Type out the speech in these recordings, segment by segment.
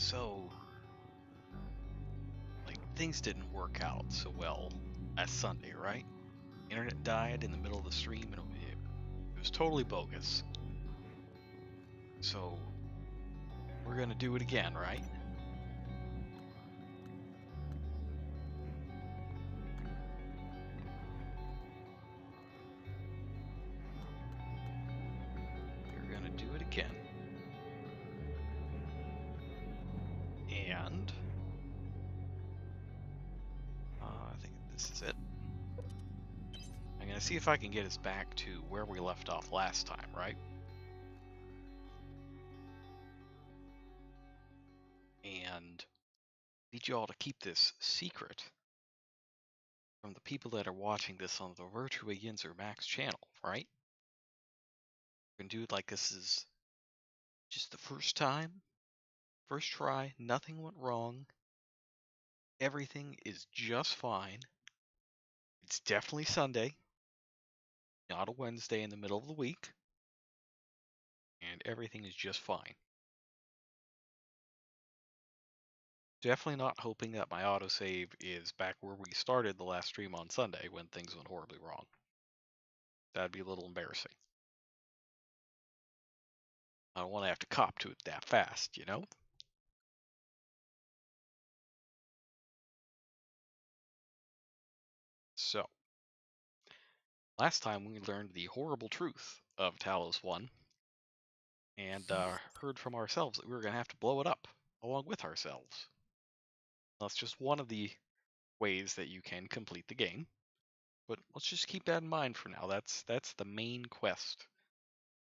So, like, things didn't work out so well last Sunday, right? Internet died in the middle of the stream, and it was totally bogus. So, we're gonna do it again, right? We're gonna do it again. And I think this is it. I'm gonna see if I can get us back to where we left off last time, right? And need you all to keep this secret from the people that are watching this on the Virtua Yinzer Max channel, right? We're gonna do it like this is just the first time, first try, nothing went wrong. Everything is just fine. It's definitely Sunday, not a Wednesday in the middle of the week. And everything is just fine. Definitely not hoping that my autosave is back where we started the last stream on Sunday when things went horribly wrong. That'd be a little embarrassing. I don't want to have to cop to it that fast, you know? So, last time we learned the horrible truth of Talos 1 and heard from ourselves that we were going to have to blow it up along with ourselves. That's just one of the ways that you can complete the game. But let's just keep that in mind for now. That's the main quest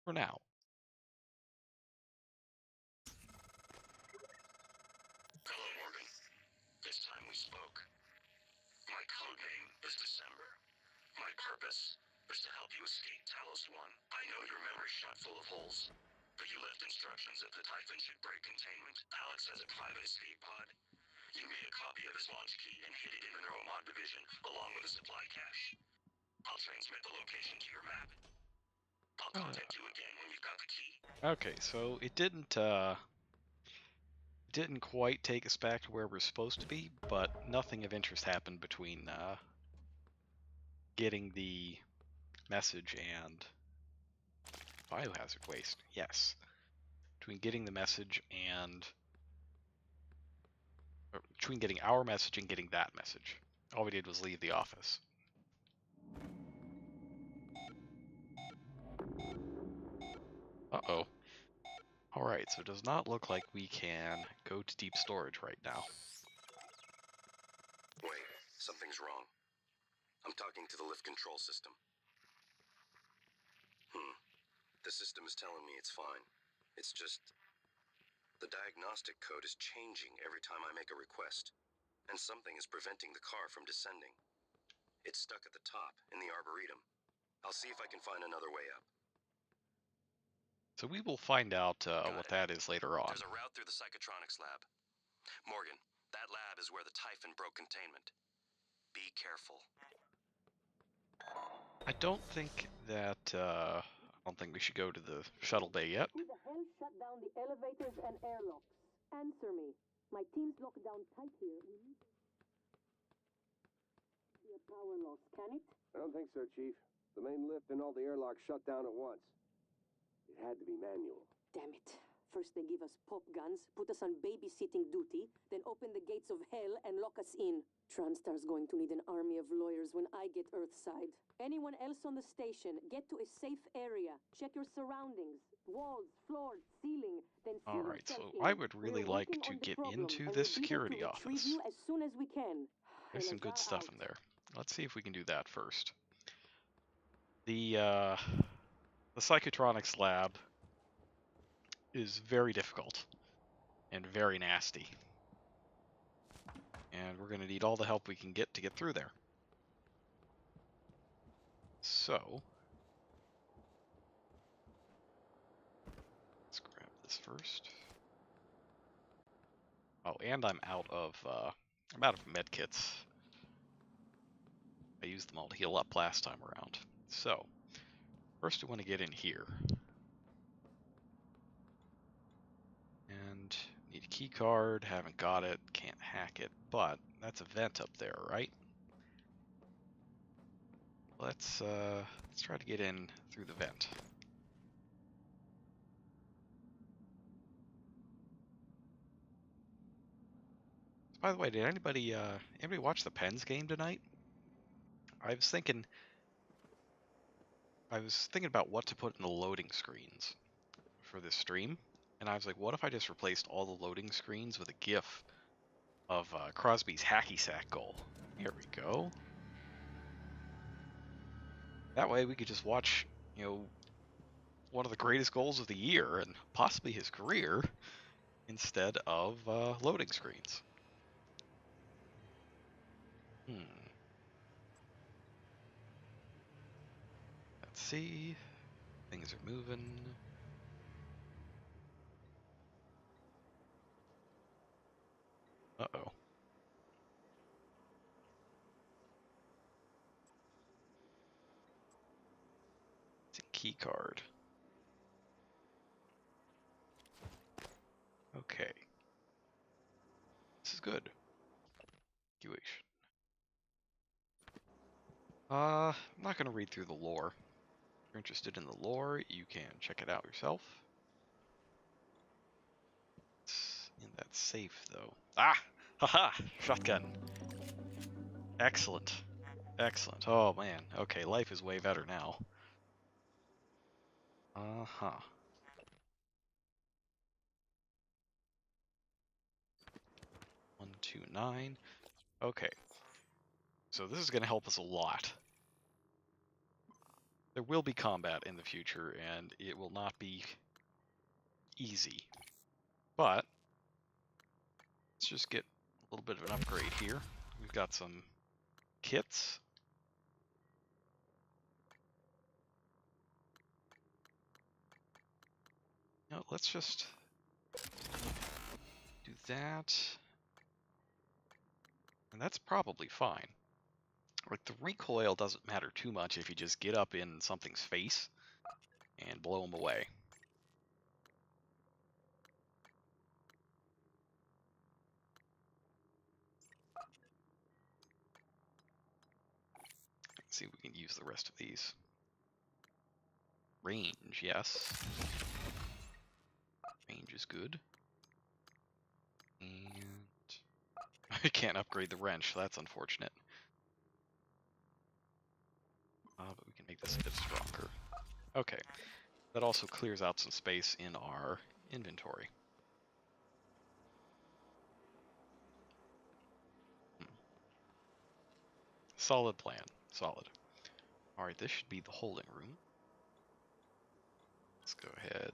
for now. Hello, Morgan. This time we spoke. My code name is December. My purpose is to help you escape Talos 1. I know your memory's shot full of holes, but you left instructions that the Typhon should break containment. Alex has a private escape pod. You made a copy of his launch key and hid it in the Neuromod division, along with a supply cache. I'll transmit the location to your map. I'll contact you again when you've got the key. Okay, so it didn't quite take us back to where we're supposed to be, but nothing of interest happened between getting the message and biohazard waste. Yes, between getting the message and between getting our message and getting that message, all we did was leave the office. Uh-oh. Alright, so it does not look like we can go to deep storage right now. Wait, something's wrong. I'm talking to the lift control system. The system is telling me it's fine. It's just... the diagnostic code is changing every time I make a request. And something is preventing the car from descending. It's stuck at the top, in the Arboretum. I'll see if I can find another way up. So we will find out what that is later on. There's a route through the Psychotronics lab. Morgan, that lab is where the Typhon broke containment. Be careful. I don't think that, I don't think we should go to the shuttle bay yet. Who the hell shut down the elevators and airlocks? Answer me. My team's locked down tight here. We need be a power loss, can it? I don't think so, Chief. The main lift and all the airlocks shut down at once. It had to be manual. Damn it. First they give us pop guns, put us on babysitting duty, then open the gates of hell and lock us in. TranStar's going to need an army of lawyers when I get Earthside. Anyone else on the station, get to a safe area. Check your surroundings. Walls, floors, ceiling, then see Alright, so yourself in. I would really We're like working to on the get problem, into and this we'll be here security to retrieve office. you as soon as we can. There's some good stuff in there. Let's see if we can do that first. The Psychotronics lab is very difficult and very nasty. And we're going to need all the help we can get to get through there. So, let's grab this first. Oh, and I'm out of medkits. I used them all to heal up last time around. So, first we want to get in here. And Need a key card, haven't got it, can't hack it, but that's a vent up there, right? Let's try to get in through the vent. By the way, did anybody watch the Pens game tonight? I was thinking about what to put in the loading screens for this stream, and I was like, what if I just replaced all the loading screens with a GIF of Crosby's hacky sack goal? Here we go. That way we could just watch, one of the greatest goals of the year and possibly his career instead of loading screens. Let's see. Things are moving. Uh-oh. It's a key card. Okay. This is good. Evacuation. I'm not going to read through the lore. If you're interested in the lore, you can check it out yourself. It's in that safe, though. Ah! Haha! Shotgun. Excellent. Excellent. Oh, man. Okay, life is way better now. Uh-huh. 129. Okay. So this is going to help us a lot. There will be combat in the future, and it will not be easy. But let's just get a little bit of an upgrade here. We've got some kits. No, let's just do that. And that's probably fine. Like, the recoil doesn't matter too much if you just get up in something's face and blow them away. Let's see if we can use the rest of these. Range, yes. Range is good. And I can't upgrade the wrench, so that's unfortunate. But we can make this a bit stronger. Okay. That also clears out some space in our inventory. Solid plan. Solid. Alright, this should be the holding room. Let's go ahead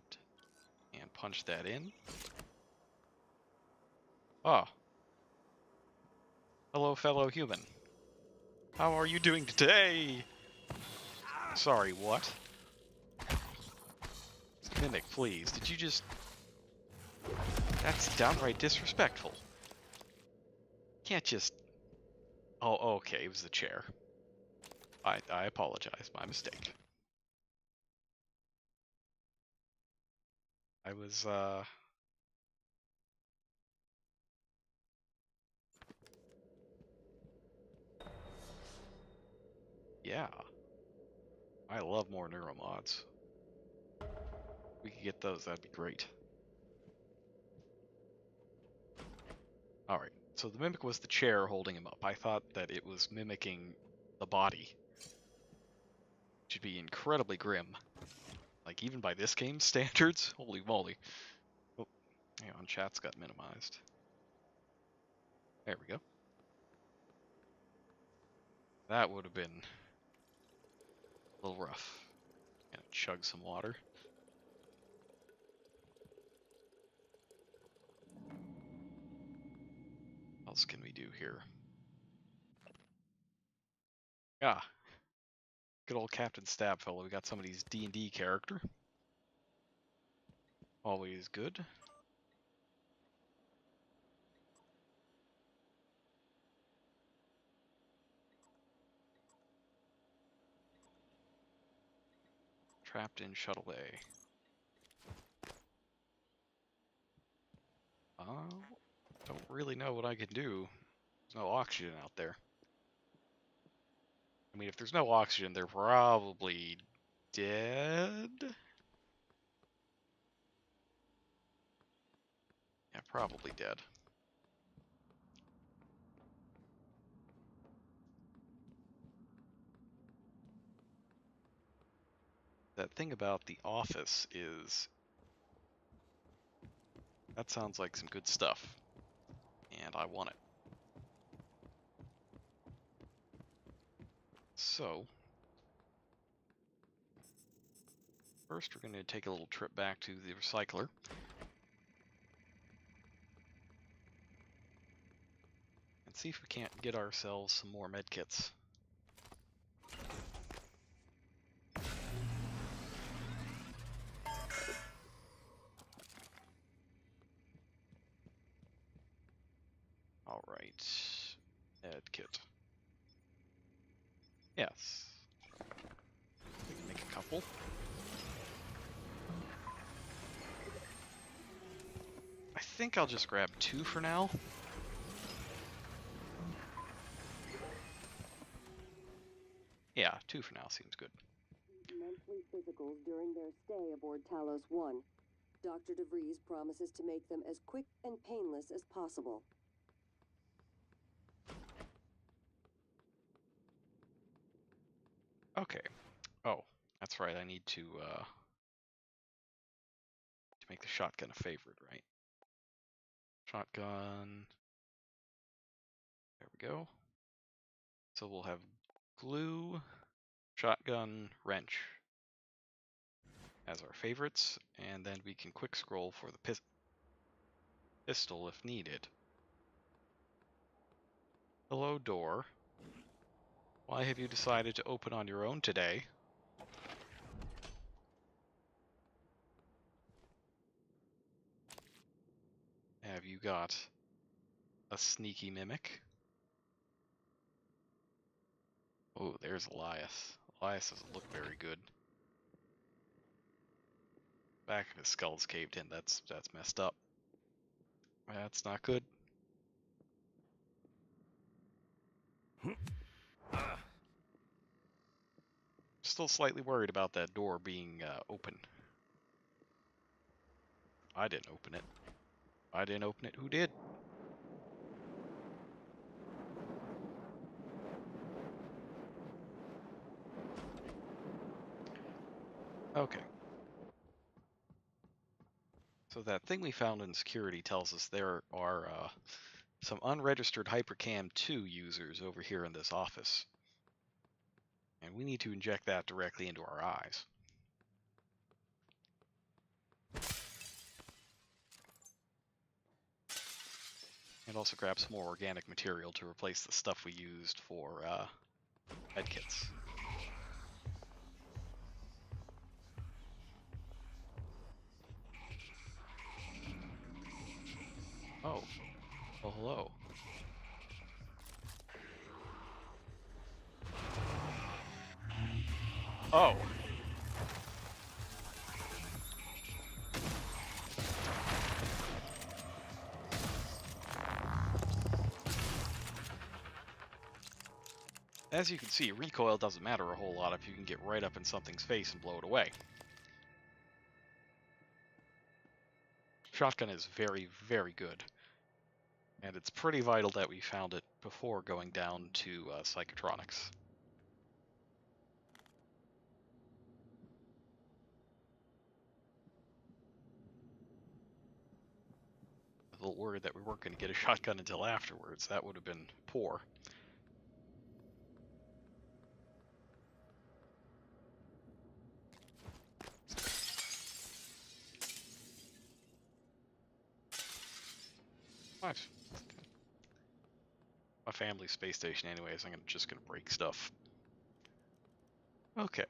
and punch that in. Oh. Hello, fellow human. How are you doing today? Sorry, what? Mimic, please. Did you just... That's downright disrespectful. Can't just... Oh, okay, it was the chair. I apologize, my mistake. I was, yeah. I love more neuromods. If we could get those, that'd be great. Alright, so the mimic was the chair holding him up. I thought that it was mimicking the body. Which would be incredibly grim. Like, even by this game's standards? Holy moly. Oh, hang on, chat's got minimized. There we go. That would have been a little rough. Gonna chug some water. What else can we do here? Ah, good old Captain Stabfellow. We got somebody's D&D character. Always good. Trapped in Shuttle A. Don't really know what I can do. There's no oxygen out there. I mean, if there's no oxygen, they're probably dead? Yeah, probably dead. That thing about the office is... That sounds like some good stuff. And I want it. So... First, we're going to take a little trip back to the recycler. And see if we can't get ourselves some more medkits. Alright. Medkit. Yes. We can make a couple. I think I'll just grab 2 for now. Yeah, 2 for now seems good. Monthly physicals during their stay aboard Talos 1. Dr. DeVries promises to make them as quick and painless as possible. Okay. Oh, that's right. I need to make the shotgun a favorite, right? Shotgun. There we go. So we'll have glue, shotgun, wrench as our favorites, and then we can quick scroll for the pistol if needed. Hello, door. Why have you decided to open on your own today? Have you got a sneaky mimic? Oh, there's Elias. Elias doesn't look very good. Back of his skull's caved in. That's messed up. That's not good. Still slightly worried about that door being open. I didn't open it. I didn't open it. Who did? Okay. So that thing we found in security tells us there are some unregistered Hypercam 2 users over here in this office. And we need to inject that directly into our eyes. And also grab some more organic material to replace the stuff we used for medkits. Oh. Well, hello. Oh. As you can see, recoil doesn't matter a whole lot if you can get right up in something's face and blow it away. Shotgun is very, very good. And it's pretty vital that we found it before going down to psychotronics. A little worried that we weren't going to get a shotgun until afterwards. That would have been poor. Nice. My family's space station anyways, I'm just gonna break stuff. Okay.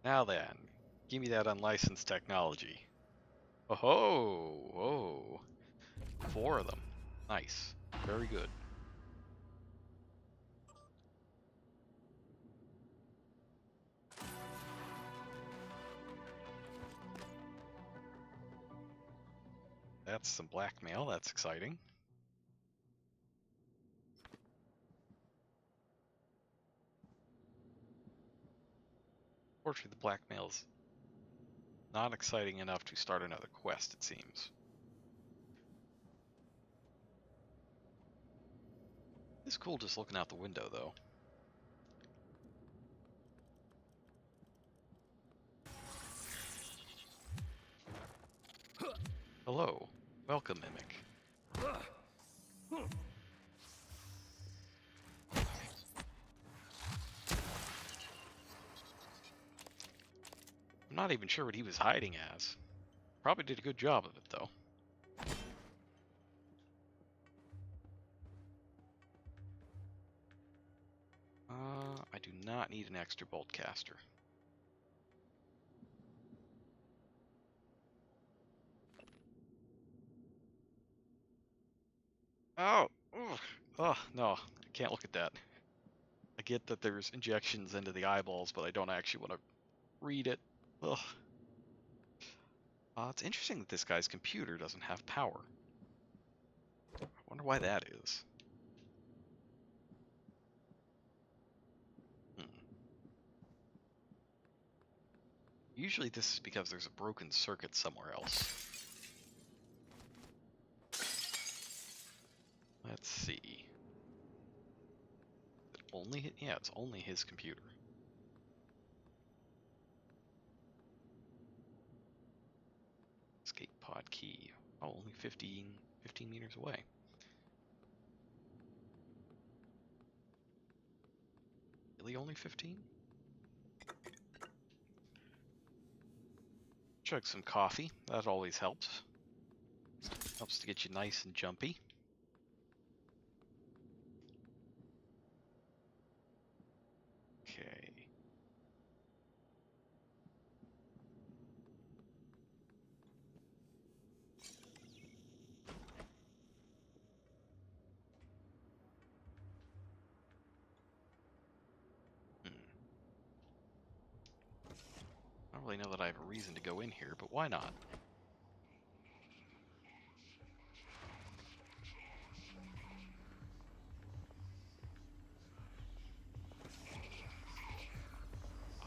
Now then, give me that unlicensed technology. Oh, whoa. 4 of them. Nice. Very good. that's some blackmail. That's exciting. Fortunately, the blackmail's not exciting enough to start another quest, it seems. It's cool just looking out the window, though. Hello. Welcome, Mimic. I'm not even sure what he was hiding as. Probably did a good job of it, though. I do not need an extra bolt caster. Oh! Ugh. Oh, no. I can't look at that. I get that there's injections into the eyeballs, but I don't actually want to read it. Ugh. It's interesting that this guy's computer doesn't have power. I wonder why that is. Usually this is because there's a broken circuit somewhere else. Let's see. Yeah, it's only his computer. Escape pod key. Oh, only 15 meters away. Really only 15? Chug some coffee. That always helps. Helps to get you nice and jumpy. Okay. I don't really know that I have a reason to go in here, but why not?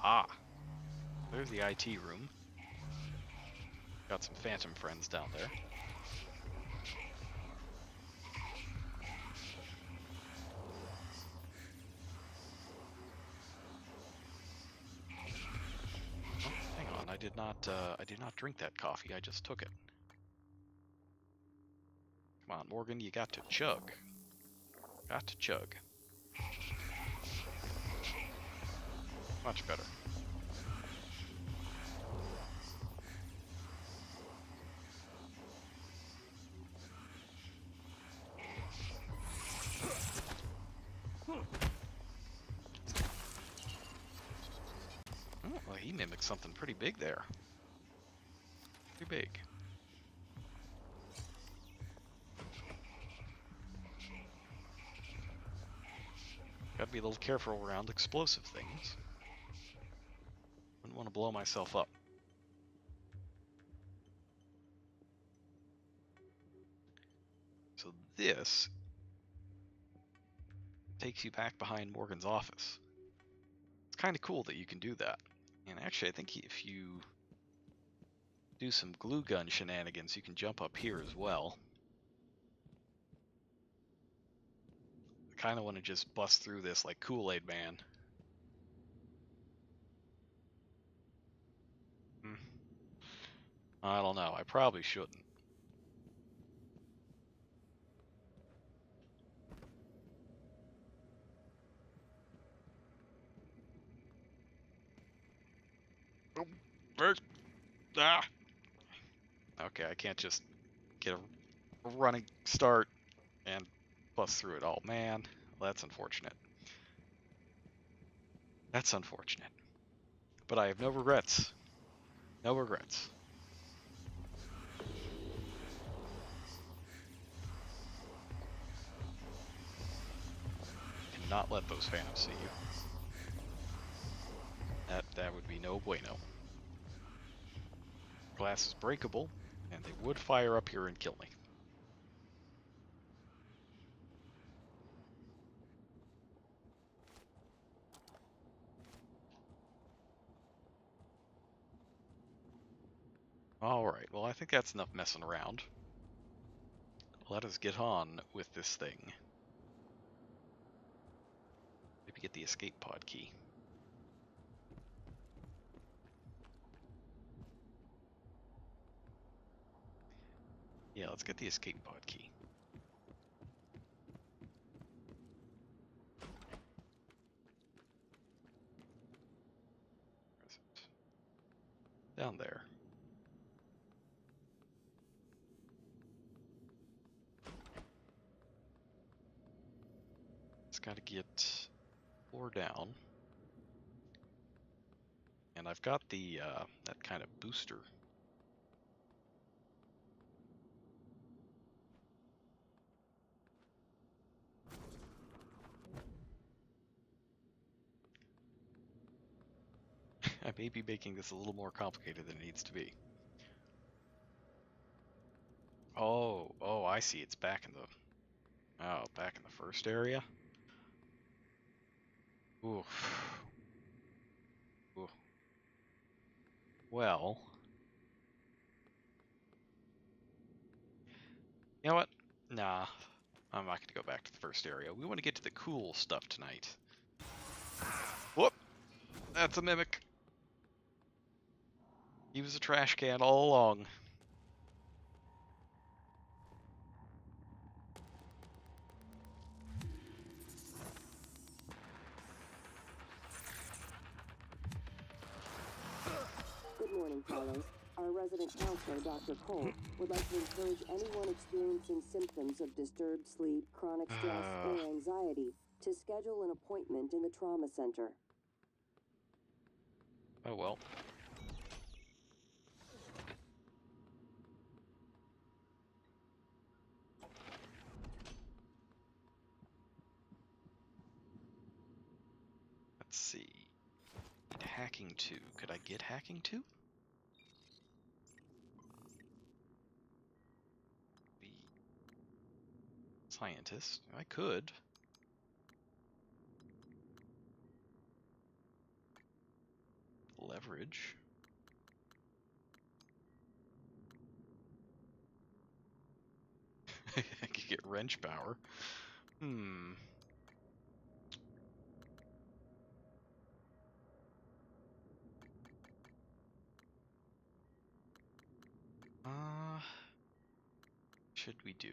Ah, there's the IT room. Got some phantom friends down there. Oh, hang on, I did not drink that coffee. I just took it. Come on, Morgan, you got to chug. Got to chug. Much better. Oh, well, he mimicked something pretty big there. Pretty big. Gotta be a little careful around explosive things. Wouldn't want to blow myself up. So this takes you back behind Morgan's office. It's kind of cool that you can do that. And actually, I think if you do some glue gun shenanigans, you can jump up here as well. I kind of want to just bust through this like Kool-Aid Man. I don't know. I probably shouldn't. Okay, I can't just get a running start and bust through it all. Man, well, that's unfortunate. That's unfortunate. But I have no regrets. No regrets. Cannot let those phantoms see you. That would be no bueno. Glass is breakable. And they would fire up here and kill me. Alright, well I think that's enough messing around. Let us get on with this thing. Maybe get the escape pod key. Yeah, let's get the escape pod key. Where is it? Down there. It's got to get 4 down. And I've got the that kind of booster. I may be making this a little more complicated than it needs to be. Oh, I see. It's back in the first area. Ooh. Ooh. Well, you know what? Nah, I'm not going to go back to the first area. We want to get to the cool stuff tonight. Whoop! That's a mimic. He was a trash can all along. Good morning, fellows. Our resident counselor, Dr. Cole, would like to encourage anyone experiencing symptoms of disturbed sleep, chronic stress, or anxiety to schedule an appointment in the trauma center. Oh well. Let's see. Hacking 2. Could I get hacking 2? The scientist. I could. Leverage. I could get wrench power. Should we do?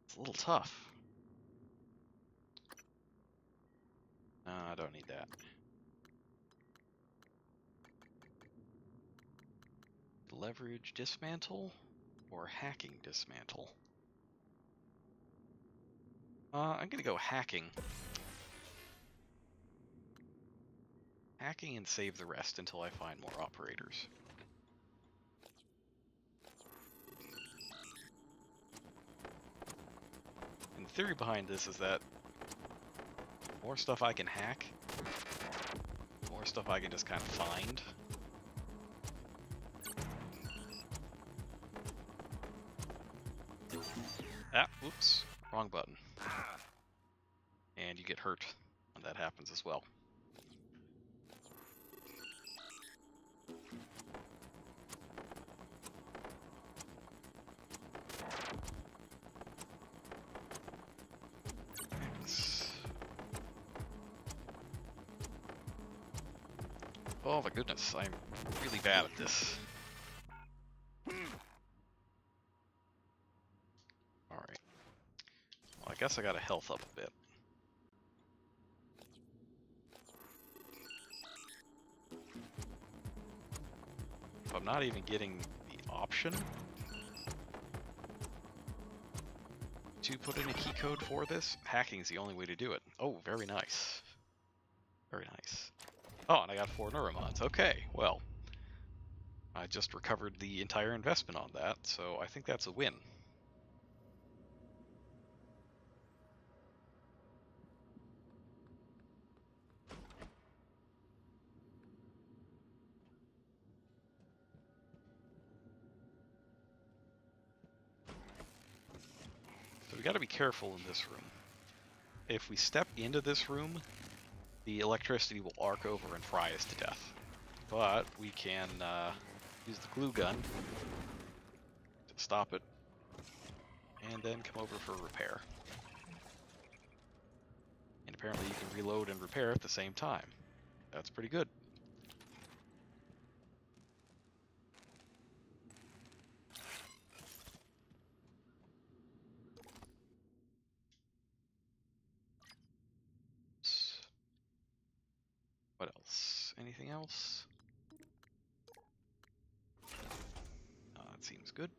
It's a little tough. I don't need that. Leverage dismantle or hacking dismantle? I'm gonna go hacking. Hacking and save the rest until I find more operators. And the theory behind this is that the more stuff I can hack, the more stuff I can just kind of find. Oops, wrong button. And you get hurt when that happens as well. Oh my goodness, I'm really bad at this. Alright. Well, I guess I gotta health up a bit. If I'm not even getting the option to put in a key code for this, hacking's the only way to do it. Oh, very nice. Very nice. Oh, and I got 4 neuromons. Okay, well. I just recovered the entire investment on that, so I think that's a win. So we got to be careful in this room. If we step into this room, the electricity will arc over and fry us to death. But we can use the glue gun to stop it, and then come over for repair. And apparently you can reload and repair at the same time. That's pretty good. What else? Anything else? That seems good.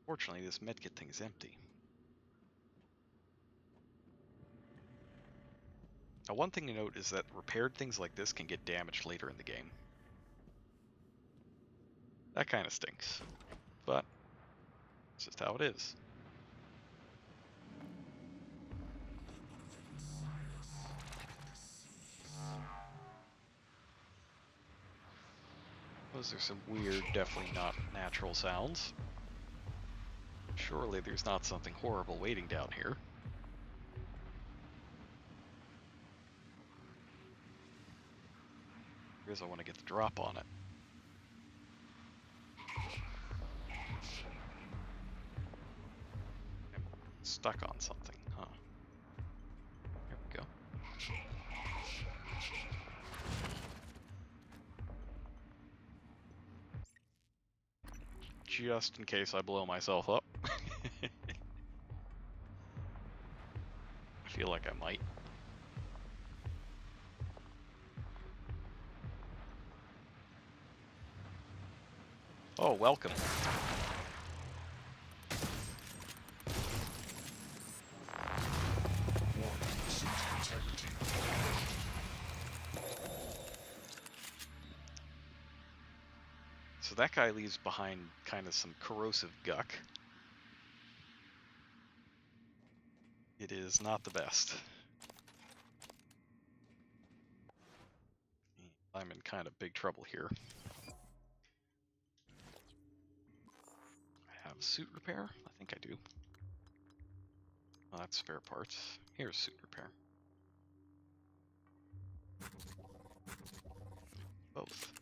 Fortunately, this medkit thing is empty. Now, one thing to note is that repaired things like this can get damaged later in the game. That kind of stinks, but it's just how it is. Those are some weird, definitely not natural sounds. Surely there's not something horrible waiting down here. Here's I want to get the drop on it. I'm stuck on something, huh? There we go. Just in case I blow myself up. I feel like I might. Oh, welcome. So that guy leaves behind kind of some corrosive guck. It is not the best. I'm in kind of big trouble here. I have suit repair? I think I do. Oh, that's spare parts. Here's suit repair. Both.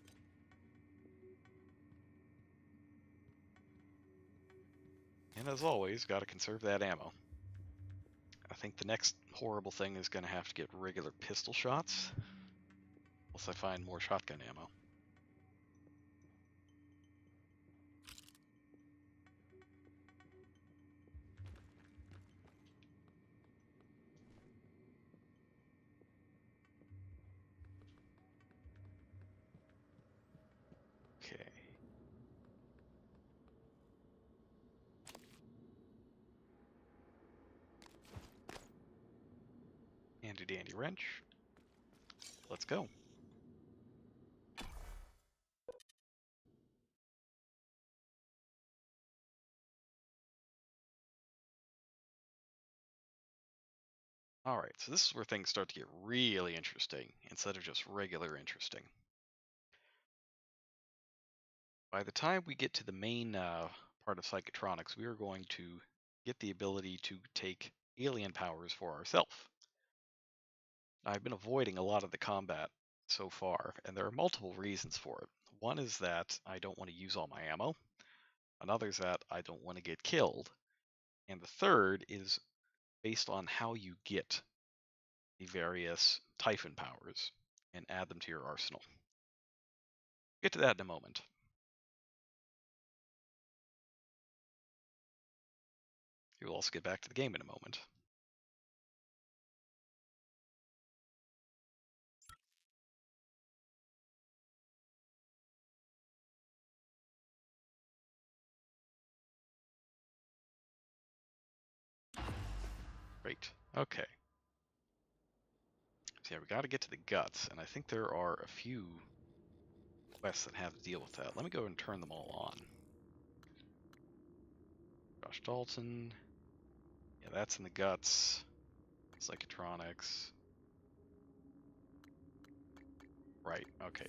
And as always, gotta conserve that ammo. I think the next horrible thing is gonna have to get regular pistol shots. Unless I find more shotgun ammo. Okay. Handy dandy wrench. Let's go. Alright, so this is where things start to get really interesting, instead of just regular interesting. By the time we get to the main part of psychotronics, we are going to get the ability to take alien powers for ourselves. I've been avoiding a lot of the combat so far, and there are multiple reasons for it. One is that I don't want to use all my ammo. Another is that I don't want to get killed. And the third is based on how you get the various Typhon powers and add them to your arsenal. Get to that in a moment. We'll also get back to the game in a moment. Great. Okay. So yeah, we got to get to the guts, and I think there are a few quests that have to deal with that. Let me go and turn them all on. Josh Dalton. Yeah, that's in the guts. Psychotronics. Right, okay.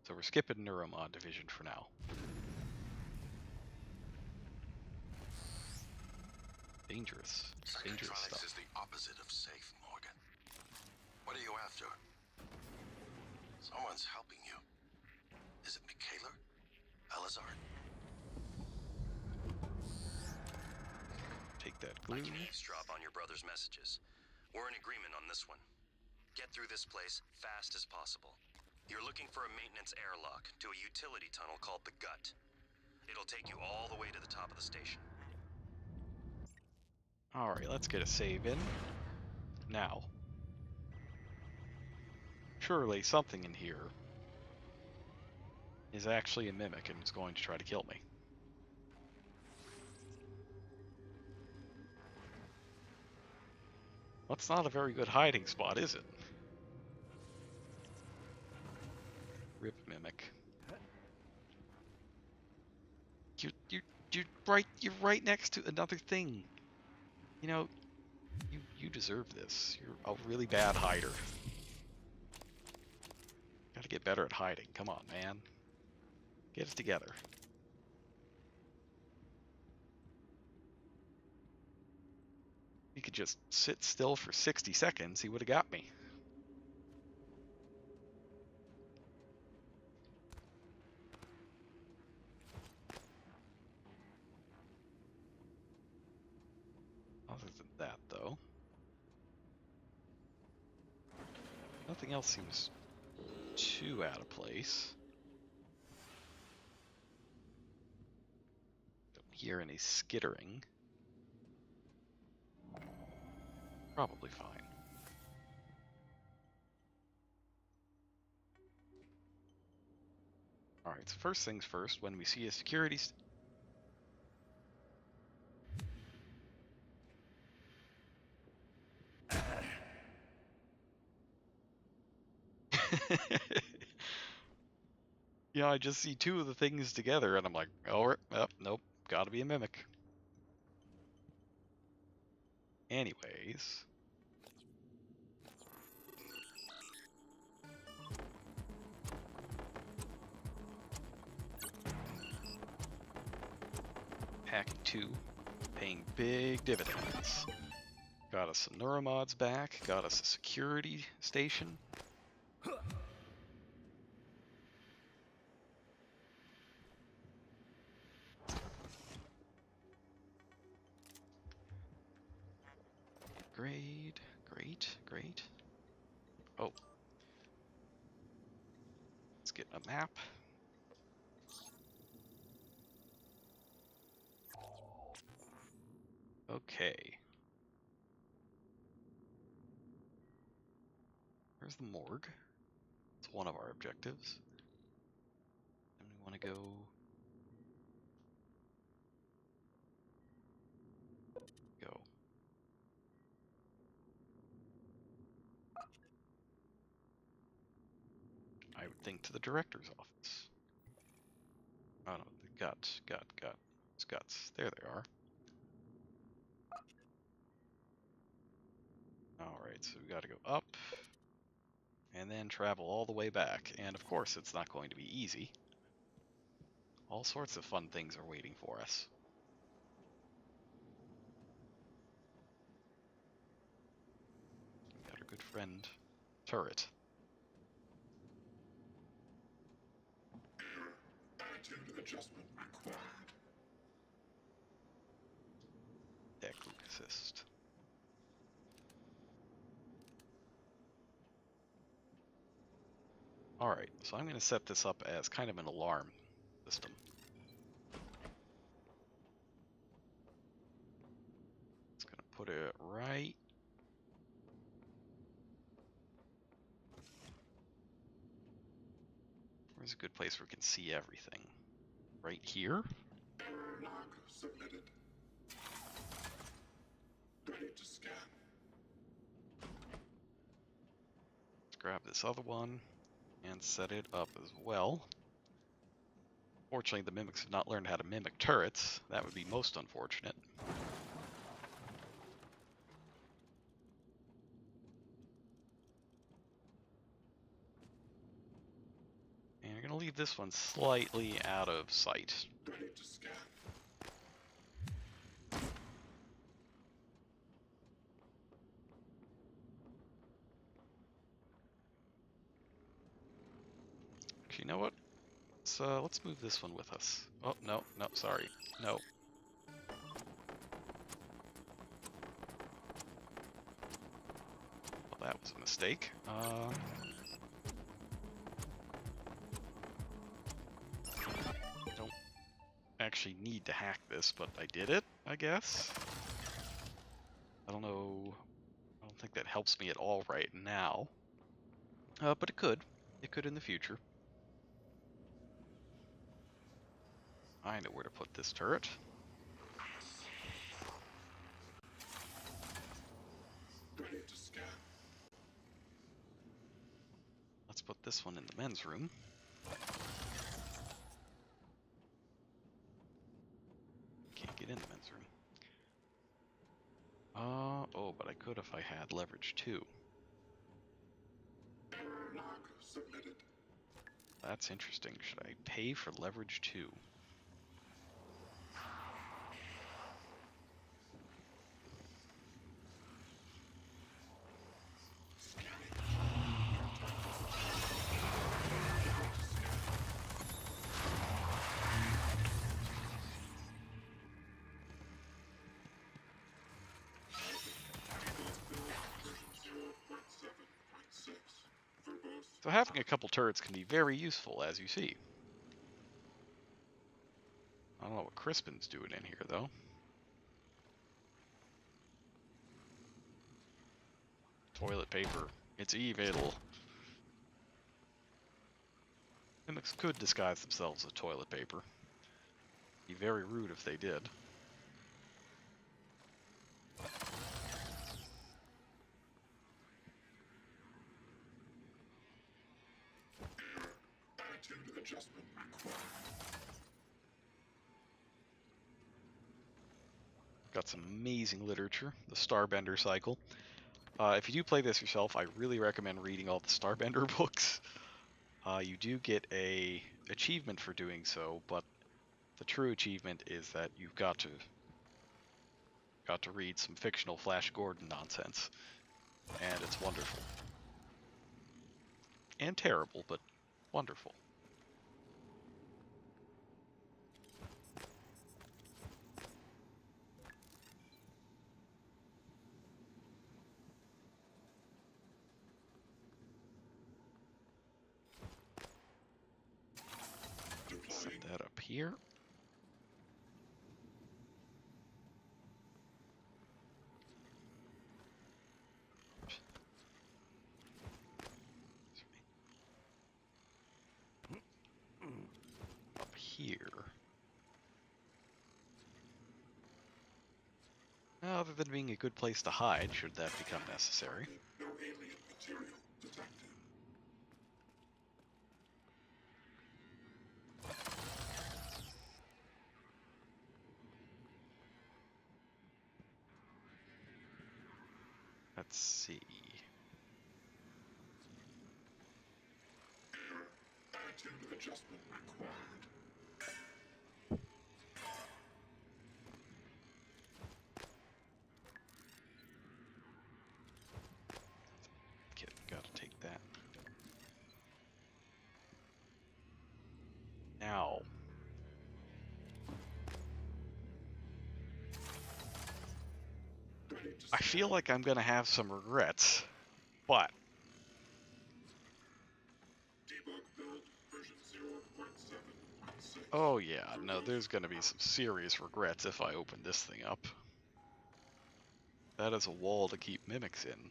So we're skipping Neuromod division for now. Dangerous. Dangerous Psychotronics stuff. is the opposite of safe, Morgan. What are you after? Someone's helping you. Is it Michaela? Elazar? Take that I glue. can eavesdrop on your brother's messages. We're in agreement on this one. Get through this place fast as possible. You're looking for a maintenance airlock to a utility tunnel called the Gut. It'll take you all the way to the top of the station. Alright, let's get a save in. Now. Surely something in here is actually a mimic and is going to try to kill me. That's not a very good hiding spot, is it? Rip mimic. You're right next to another thing. You know, you deserve this. You're a really bad hider. Gotta get better at hiding. Come on, man. Get it together. He could just sit still for 60 seconds, he would have got me. Other than that, though, nothing else seems too out of place. Don't hear any skittering. Probably fine. Alright, so first things first, when we see a security... Yeah, I just see two of the things together, and I'm like, oh, nope, gotta be a mimic. Anyways... Pack 2, paying big dividends. Got us some neuromods back, got us a security station. Great, great, great. Oh. Let's get a map. Okay. Where's the morgue? It's one of our objectives. And we want to go... Go. I would think to the director's office. Oh no, the guts. It's guts. There they are. Alright, so we gotta go up. And then travel all the way back. And of course, it's not going to be easy. All sorts of fun things are waiting for us. We got our good friend, Turret. Attitude adjustment required. Deck Luke Assist. Alright, so I'm going to set this up as kind of an alarm system. It's going to put it right... Where's a good place where we can see everything? Right here? Error log submitted. grab this other one and set it up as well. Fortunately, the mimics have not learned how to mimic turrets. That would be most unfortunate. And you're going to leave this one slightly out of sight. Ready to scan. Actually, you know what? Let's move this one with us. Oh, no, no, sorry. No. Well, that was a mistake. I don't actually need to hack this, but I did it, I guess. I don't know. I don't think that helps me at all right now. But it could. It could in the future. I know where to put this turret. Ready to scan. Let's put this one in the men's room. Can't get in the men's room. Oh, but I could if I had leverage 2. Error log submitted. That's interesting. Should I pay for leverage 2? So having a couple turrets can be very useful, as you see. I don't know what Crispin's doing in here, though. Toilet paper. It's evil. Mimics could disguise themselves as toilet paper. Be very rude if they did. Attitude adjustment required. Got some amazing literature. The Starbender cycle. If you do play this yourself, I really recommend reading all the Starbender books. You do get a achievement for doing so, but the true achievement is that you've got to read some fictional Flash Gordon nonsense, and it's wonderful. And terrible, but wonderful. Set that up here. Up here. Other than being a good place to hide, should that become necessary. No alien material detected. Let's see. Error. Attitude adjustment required. Kid, gotta take that. Now. Ready to I feel like I'm gonna have some regrets, but debug build version 0.7.6. oh yeah, no, there's gonna be some serious regrets if I open this thing up. That is a wall to keep mimics in.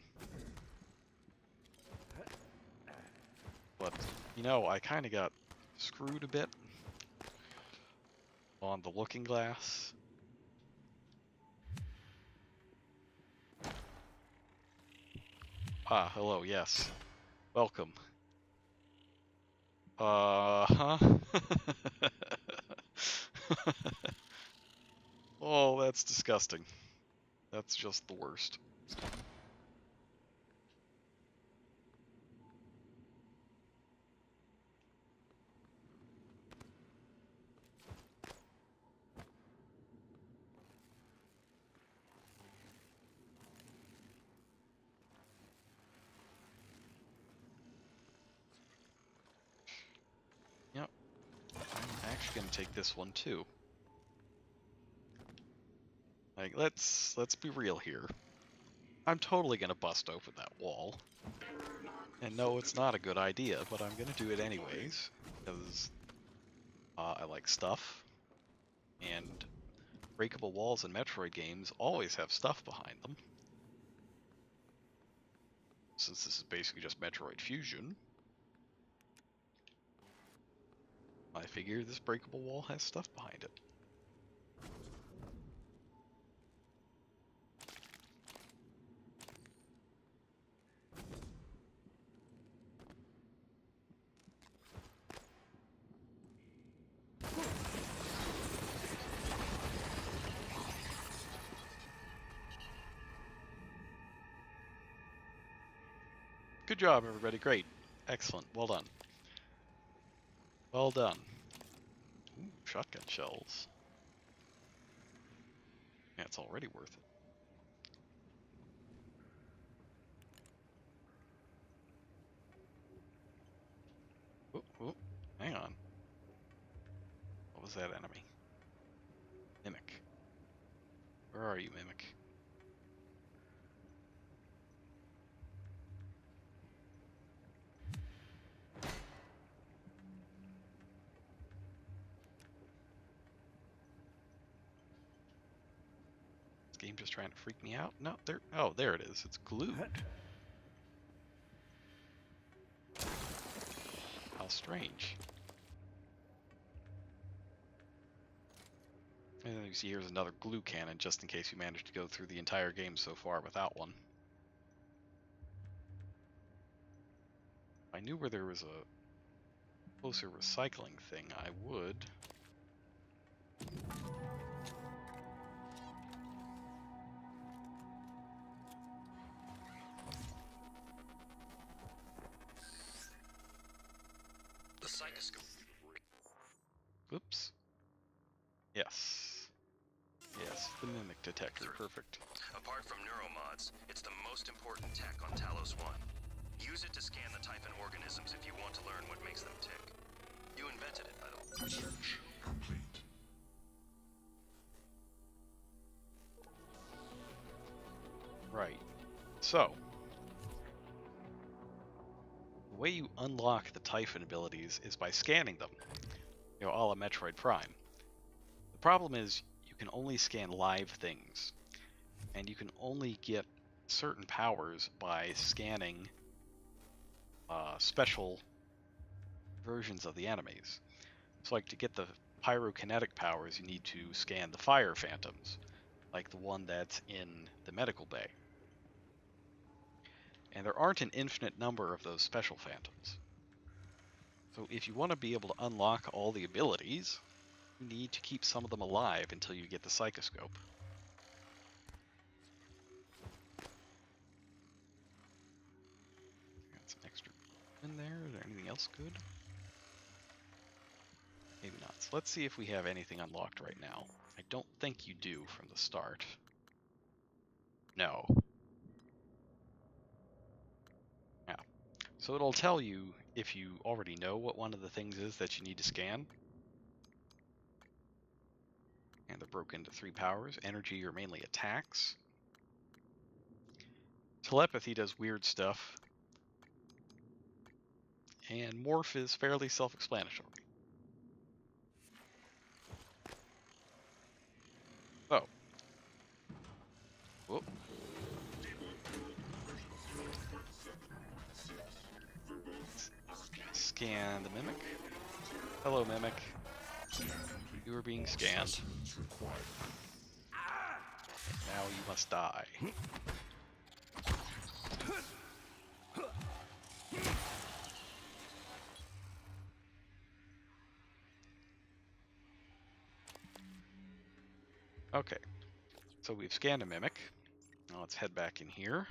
But, you know, I kind of got screwed a bit on the looking glass. Ah, hello, yes. Welcome. Huh? Oh, that's disgusting. That's just the worst. Yep. I'm actually gonna take this one too. Like, let's be real here. I'm totally gonna bust open that wall. And no, it's not a good idea, but I'm gonna do it anyways, because I like stuff, and breakable walls in Metroid games always have stuff behind them. Since this is basically just Metroid Fusion, I figure this breakable wall has stuff behind it. Good job, everybody. Great. Excellent. Well done. Well done. Ooh, shotgun shells. Yeah, it's already worth it. Ooh, hang on. What was that enemy? Mimic. Where are you, Mimic? This game just trying to freak me out? No, there. Oh, there it is. It's glued. How strange. And then you see here's another glue cannon, just in case you managed to go through the entire game so far without one. If I knew where there was a closer recycling thing, I would. The psychoscope. Oops. Yes. Yes, the mimic detector. Perfect. Apart from neuromods, it's the most important tech on Talos 1. Use it to scan the Typhon organisms if you want to learn what makes them tick. You invented it, by the way. Research complete. Right. So, the way you unlock the Typhon abilities is by scanning them, you know, a la Metroid Prime. The problem is you can only scan live things, and you can only get certain powers by scanning special versions of the enemies. So, like, to get the pyrokinetic powers, you need to scan the fire phantoms, like the one that's in the medical bay. And there aren't an infinite number of those special phantoms. So if you want to be able to unlock all the abilities, you need to keep some of them alive until you get the psychoscope. Got some extra in there. Is there anything else good? Maybe not. So let's see if we have anything unlocked right now. I don't think you do from the start. No. Yeah. So it'll tell you if you already know what one of the things is that you need to scan. And they're broken into 3 powers. Energy are mainly attacks. Telepathy does weird stuff. And morph is fairly self-explanatory. Oh. Whoop. Scan the Mimic. Hello, Mimic. You are being scanned. Now you must die. Okay, so we've scanned a mimic. Now let's head back in here.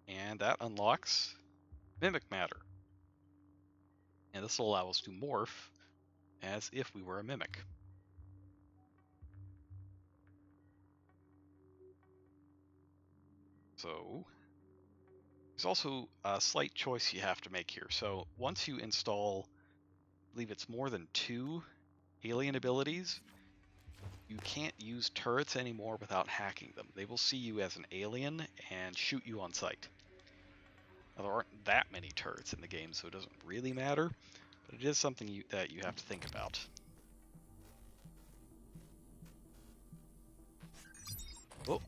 And that unlocks mimic matter. And this will allow us to morph as if we were a mimic. So there's also a slight choice you have to make here. So once you install, I believe it's more than 2 alien abilities, you can't use turrets anymore without hacking them. They will see you as an alien and shoot you on sight. Now, there aren't that many turrets in the game, so it doesn't really matter, but it is something that you have to think about. Oh.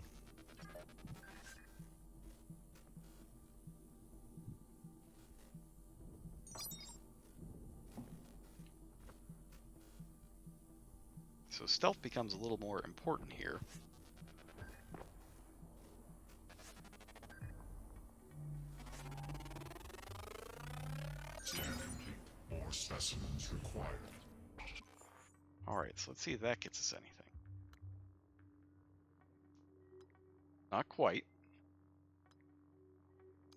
So stealth becomes a little more important here. Scan complete. More specimens required. Alright, so let's see if that gets us anything. Not quite.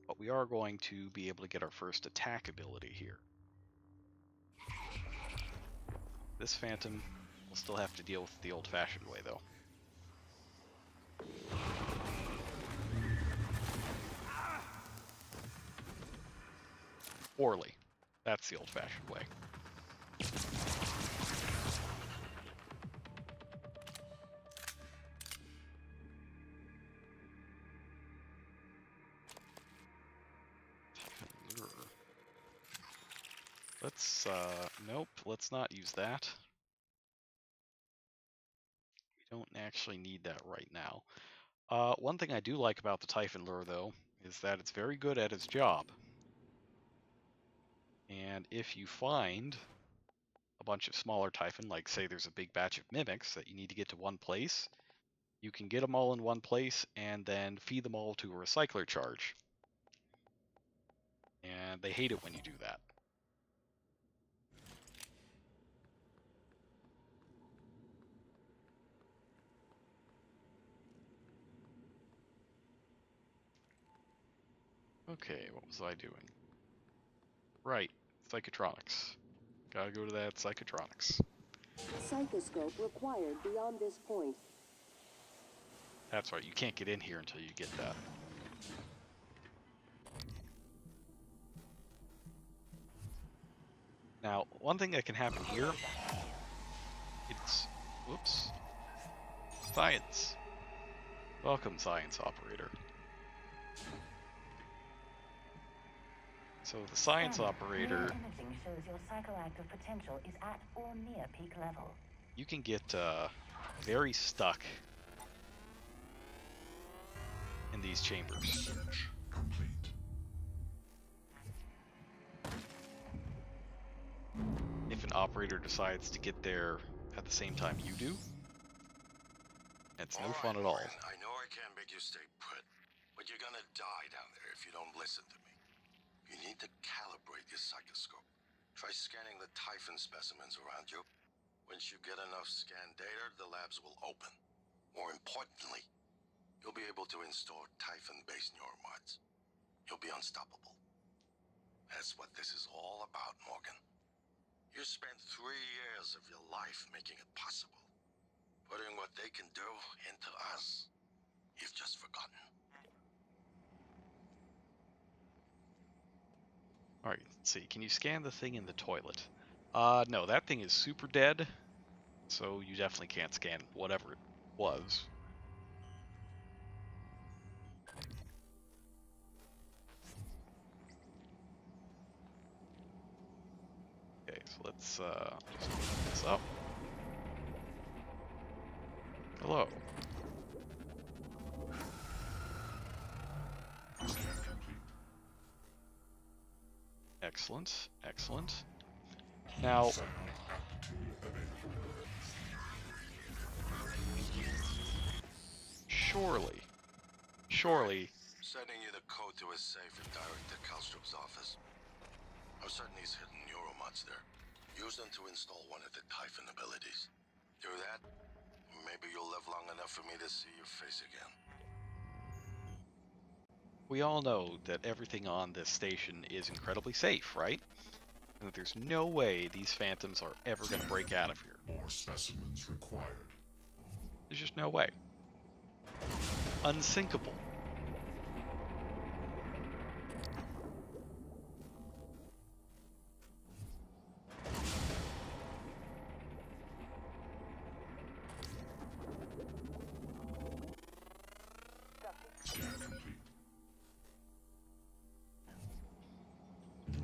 But we are going to be able to get our first attack ability here. This Phantom will still have to deal with the old-fashioned way, though. Orally. That's the old-fashioned way. Let's, nope, let's not use that. We don't actually need that right now. One thing I do like about the Typhon Lure, though, is that it's very good at its job. And if you find a bunch of smaller Typhon, like say there's a big batch of mimics that you need to get to one place, you can get them all in one place and then feed them all to a recycler charge. And they hate it when you do that. Okay, what was I doing? Right, psychotronics. Gotta go to that psychotronics. Psychoscope required beyond this point. That's right, you can't get in here until you get that. Now, one thing that can happen here, it's, whoops, science. Welcome, science operator. So the science operator, Imaging shows your psychoactive potential is at or near peak level. you can get very stuck in these chambers. Search complete. If an operator decides to get there at the same time you do, it's no fun at all. I know I can't make you stay put, but you're gonna die down there if you don't listen to me. You need to calibrate your psychoscope. Try scanning the Typhon specimens around you. Once you get enough scan data, the labs will open. More importantly, you'll be able to install Typhon-based neuromods. You'll be unstoppable. That's what this is all about, Morgan. You spent 3 years of your life making it possible. Putting what they can do into us. You've just forgotten. Alright, let's see. Can you scan the thing in the toilet? No, that thing is super dead, so you definitely can't scan whatever it was. Okay, so let's just open this up. Hello. Scan complete. Excellent, excellent. Now, surely, Sending you the code to his safe and direct to Kalstrup's office. I'm certain he's hidden neuromods there. Use them to install one of the Typhon abilities. Do that, live long enough for me to see your face again. We all know that everything on this station is incredibly safe, right? And that there's no way these phantoms are ever going to break out of here. More specimens required. There's just no way. Unsinkable. Scan complete.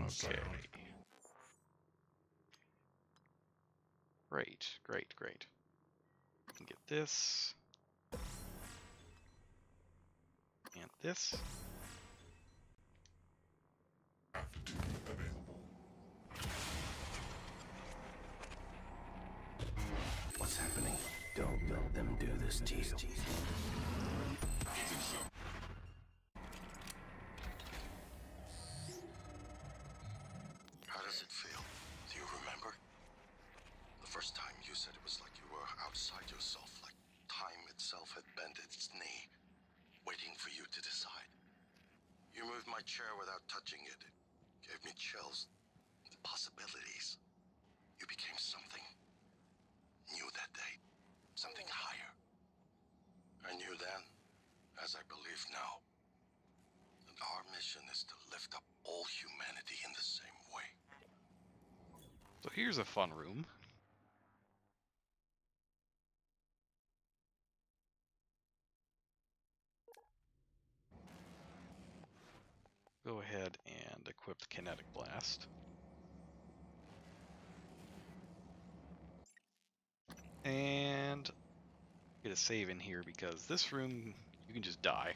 Okay. Great, great, great. We can get this. And this. Aptitude available. What's happening? Don't let them do this to you. How does it feel? Do you remember? The first time you said it was like you were outside yourself, like time itself had bent its knee, waiting for you to decide. You moved my chair without touching it. It gave me chills. The possibilities. You became something new that day. Something higher. I knew then, as I believe now, that our mission is to lift up all humanity in the same way. So here's a fun room. Go ahead and equip the kinetic blast. And get a save in here because this room, you can just die.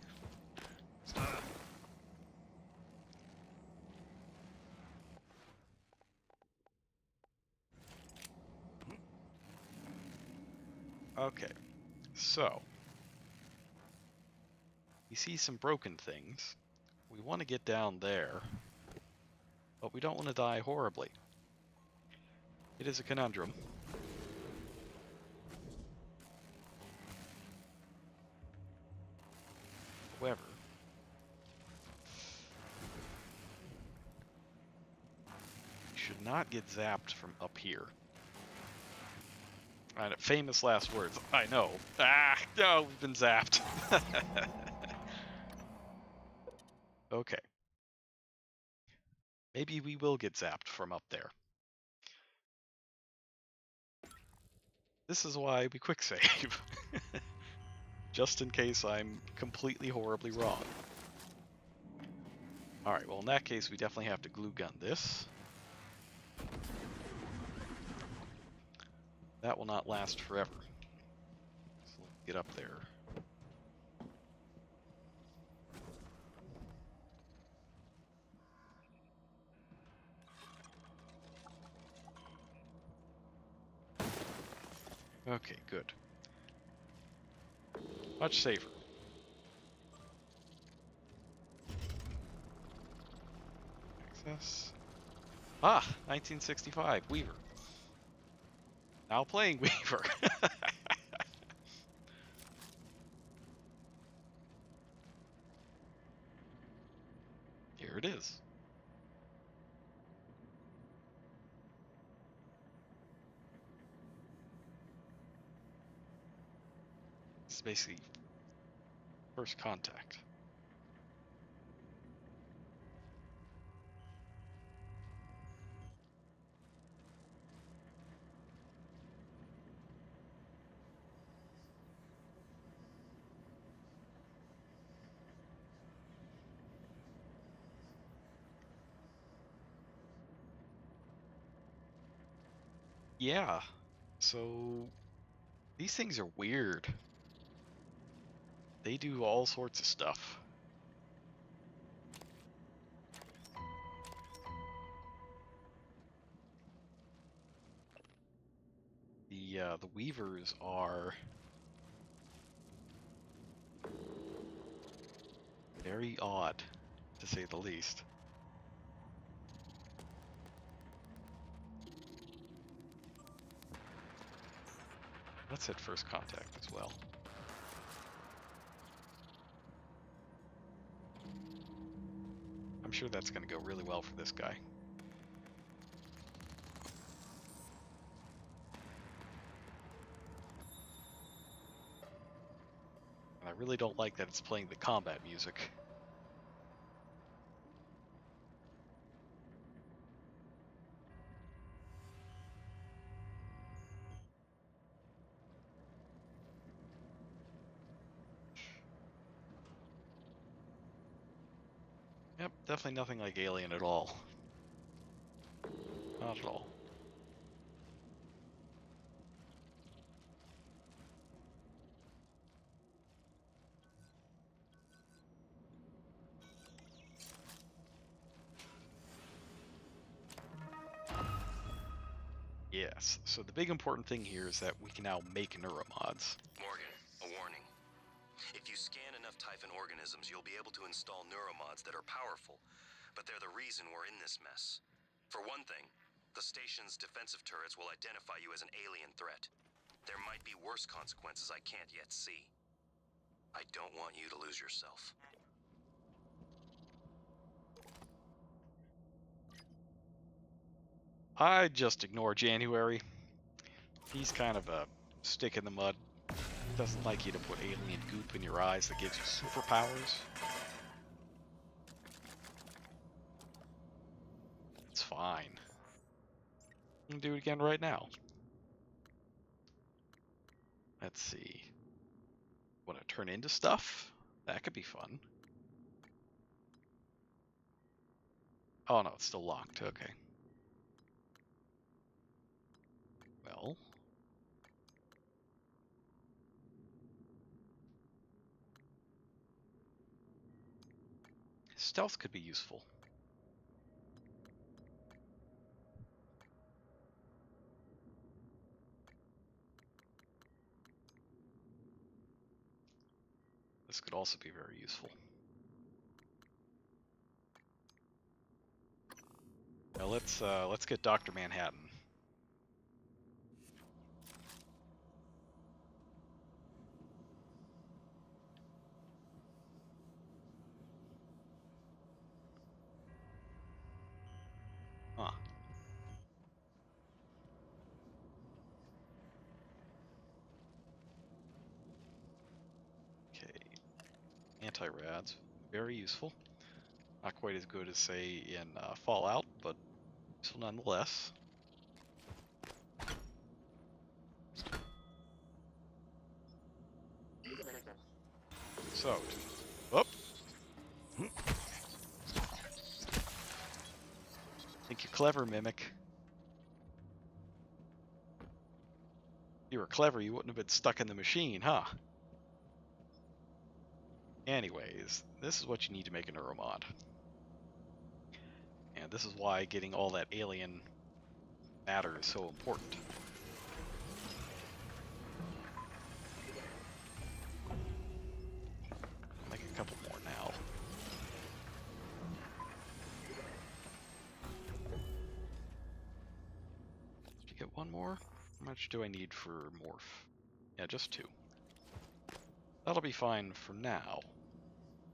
Okay, so we see some broken things. We want to get down there, but we don't want to die horribly. It is a conundrum. However, we should not get zapped from up here. Alright, famous last words. I know. Ah, no, we've been zapped. Okay. Maybe we will get zapped from up there. This is why we quick save. Just in case I'm completely horribly wrong. Alright, well in that case we definitely have to glue gun this. That will not last forever. So let's get up there. Okay, good. Much safer. Access. Ah, 1965, Weaver. Now playing Weaver. Here it is. This is basically first contact. Yeah, so these things are weird. They do all sorts of stuff. The Weavers are very odd, to say the least. Let's hit first contact as well. I'm sure that's going to go really well for this guy. And I really don't like that it's playing the combat music. Yep, definitely nothing like Alien at all. Not at all. Yes, so the big important thing here is that we can now make neuromods. Morgan, a warning. If you scan enough Typhon organisms, you'll be able to install neuromods that are powerful, but they're the reason we're in this mess. For one thing, the station's defensive turrets will identify you as an alien threat. There might be worse consequences I can't yet see. I don't want you to lose yourself. I just ignore January. He's kind of a stick in the mud. Doesn't like you to put alien goop in your eyes that gives you superpowers. It's fine. I'm gonna do it again right now. Let's see. Want to turn into stuff? That could be fun. Oh no, it's still locked. Okay. Well. Stealth could be useful. This could also be very useful. Now let's get Dr. Manhattan. Huh. Okay. Anti-rads, very useful. Not quite as good as, say, in Fallout, but useful nonetheless. So, whoop. Think you're clever, Mimic. If you were clever, you wouldn't have been stuck in the machine, huh? Anyways, this is what you need to make a neuromod. And this is why getting all that alien matter is so important. Make a couple more now. Did you get one more? How much do I need for morph? Yeah, just 2. That'll be fine for now.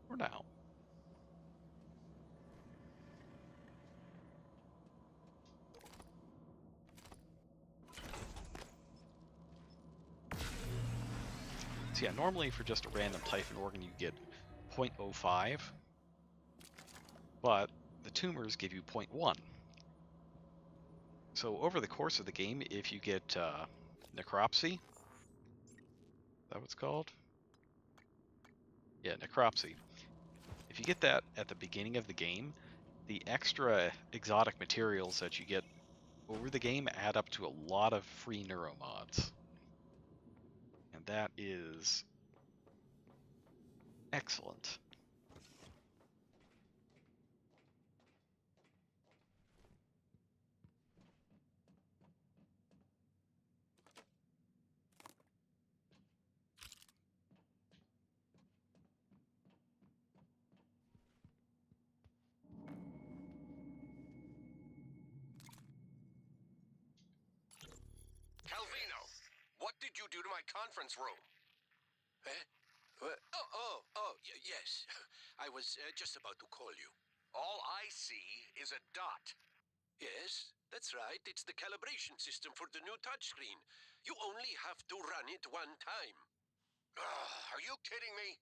For now. So yeah, normally for just a random Typhon organ you get 0.05, but the tumors give you 0.1. So over the course of the game, if you get necropsy, is that what it's called? Yeah, necropsy. If you get that at the beginning of the game, the extra exotic materials that you get over the game add up to a lot of free neuromods. And that is excellent. Calvino, what do did you do to my conference room? Eh? Yes. I was just about to call you. All I see is a dot. Yes, that's right. It's the calibration system for the new touchscreen. You only have to run it one time. Are you kidding me?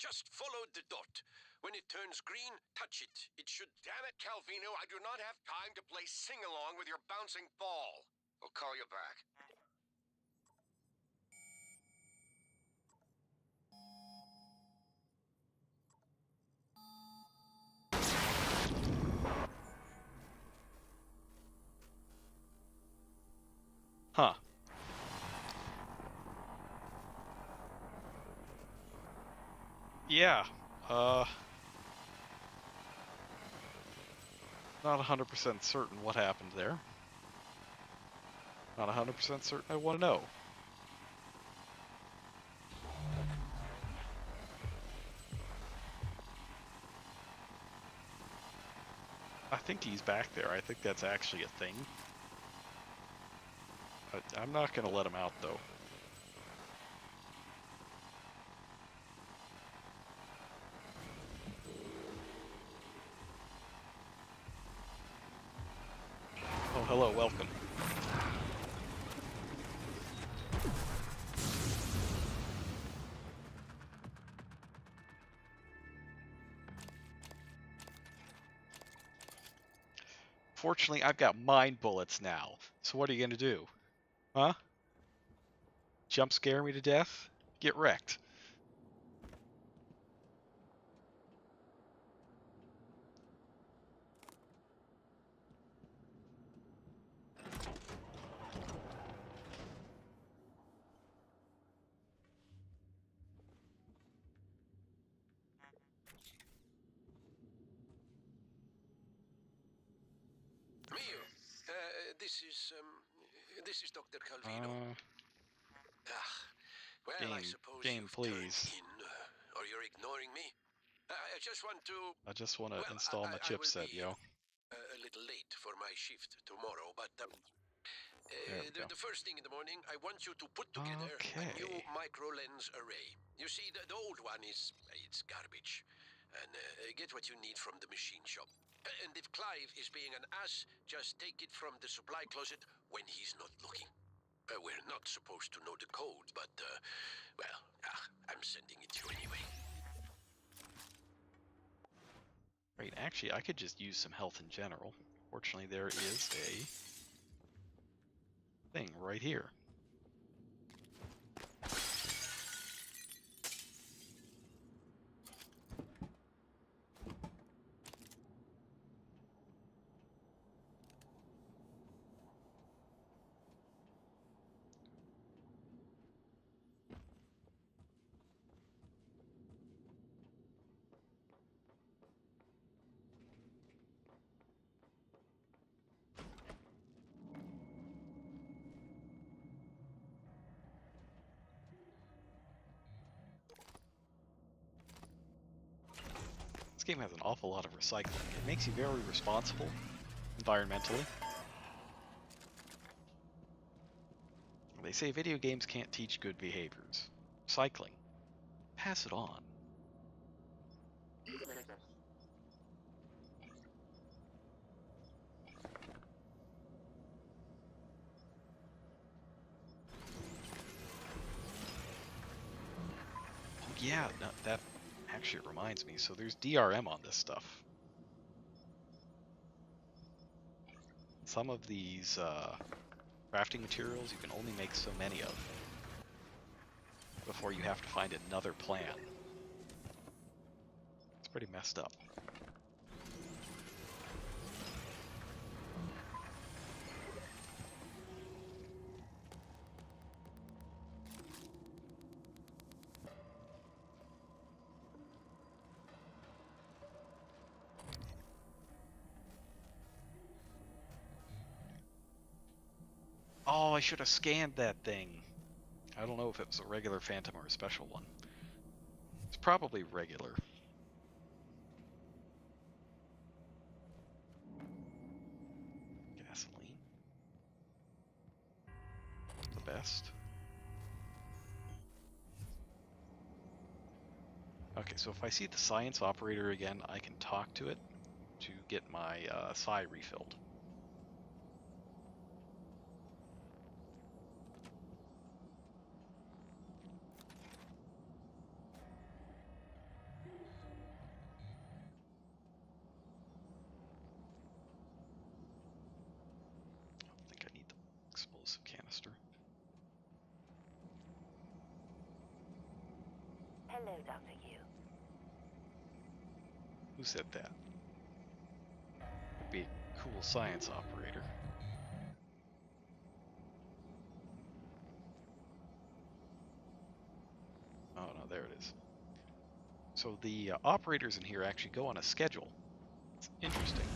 Just follow the dot. When it turns green, touch it. It should... Damn it, Calvino, I do not have time to play sing-along with your bouncing ball. I'll call you back. Huh. Yeah. Not 100% certain what happened there. Not 100% certain I want to know. I think he's back there. I think that's actually a thing. I'm not going to let him out, though. Oh, hello, welcome. Fortunately, I've got mind bullets now. So what are you going to do? Huh? Jump scare me to death? Get wrecked. Mio, this is Dr. Calvino. Well, I suppose game, you've please. turned in, or you're ignoring me. I just want to... I just want to Well, install my I will chipset, be yo. a little late for my shift tomorrow, but There we go. the first thing in the morning, I want you to put together a new Okay. micro lens array. You see, the old one it's garbage. And get what you need from the machine shop. And if Clive is being an ass, just take it from the supply closet when he's not looking. We're not supposed to know the code, but, I'm sending it to you anyway. Right, actually, I could just use some health in general. Fortunately, there is a thing right here. This game has an awful lot of recycling. It makes you very responsible environmentally. They say video games can't teach good behaviors. Recycling. Pass it on. Oh yeah, no, that actually reminds me. So there's DRM on this stuff. Some of these crafting materials you can only make so many of before you have to find another plan. It's pretty messed up. Oh, I should have scanned that thing. I don't know if it was a regular Phantom or a special one. It's probably regular. Gasoline. The best. Okay, so if I see the science operator again, I can talk to it to get my psi refilled. I think I need the explosive canister. Hello, Dr. Yu. Who said that? Could be a cool science operator. Oh no, there it is. So the operators in here actually go on a schedule. It's interesting.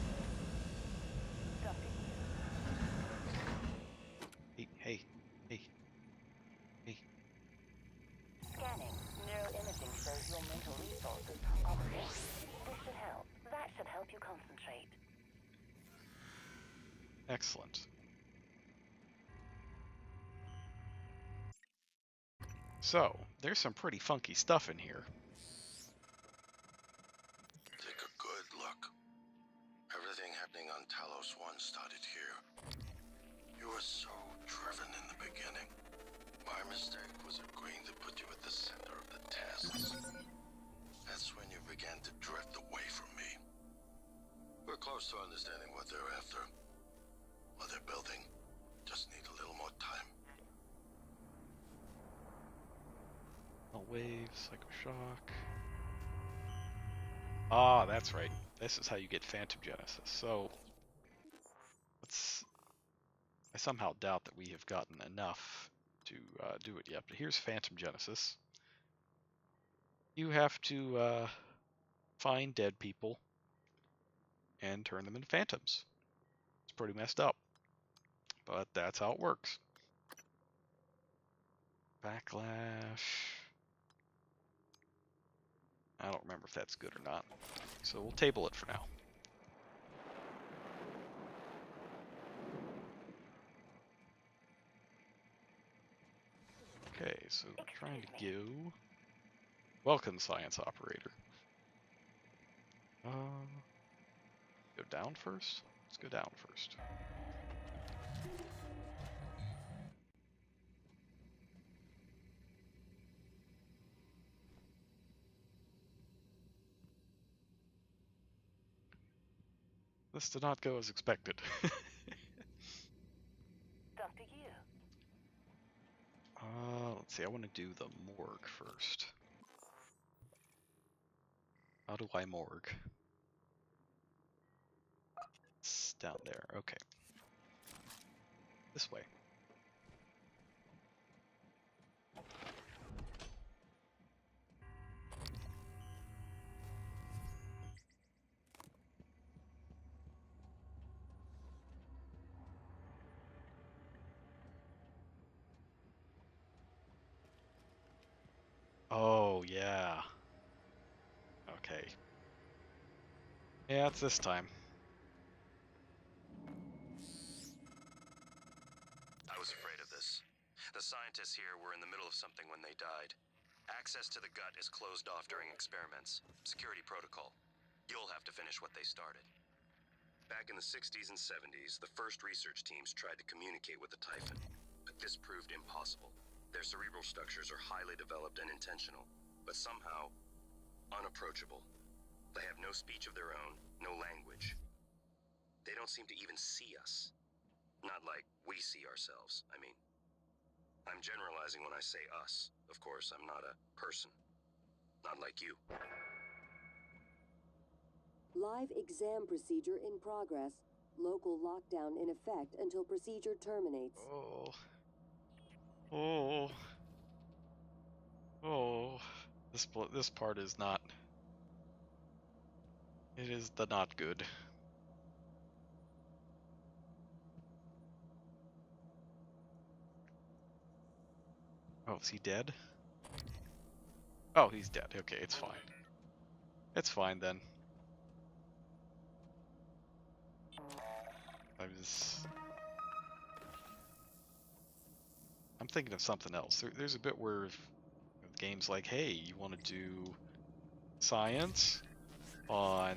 Dr. Yu. Hey, hey, hey, hey. Scanning. Neuroimaging shows your mental resources are full. This should help. That should help you concentrate. Excellent. So, there's some pretty funky stuff in here. Take a good look. Everything happening on Talos 1 started here. You were so driven in the beginning. My mistake was agreeing to put you at the center of the tasks. That's when you began to drift away from me. We're close to understanding what they're after. What they're building. Just need a little more time. Wave, psychoshock. Ah, that's right. This is how you get Phantom Genesis. So, I somehow doubt that we have gotten enough to do it yet. But here's Phantom Genesis. You have to find dead people and turn them into phantoms. It's pretty messed up, but that's how it works. Backlash. I don't remember if that's good or not, so we'll table it for now. Okay, so we're trying to go. Welcome, science operator. Go down first? Let's go down first. This did not go as expected. Dr. Yu. Let's see, I want to do the morgue first. How do I morgue? It's down there, okay. This way. Oh, yeah. Okay. Yeah, it's this time. I was afraid of this. The scientists here were in the middle of something when they died. Access to the gut is closed off during experiments. Security protocol. You'll have to finish what they started. Back in the 60s and 70s, the first research teams tried to communicate with the Typhon, but this proved impossible. Their cerebral structures are highly developed and intentional, but somehow unapproachable. They have no speech of their own, no language. They don't seem to even see us. Not like we see ourselves, I mean. I'm generalizing when I say us. Of course, I'm not a person. Not like you. Live exam procedure in progress. Local lockdown in effect until procedure terminates. Oh. Oh. Oh. This part is not... It is the not good. Oh, is he dead? Oh, he's dead. Okay, it's fine. It's fine then. I'm thinking of something else. There's a bit where the game's like, hey, you want to do science on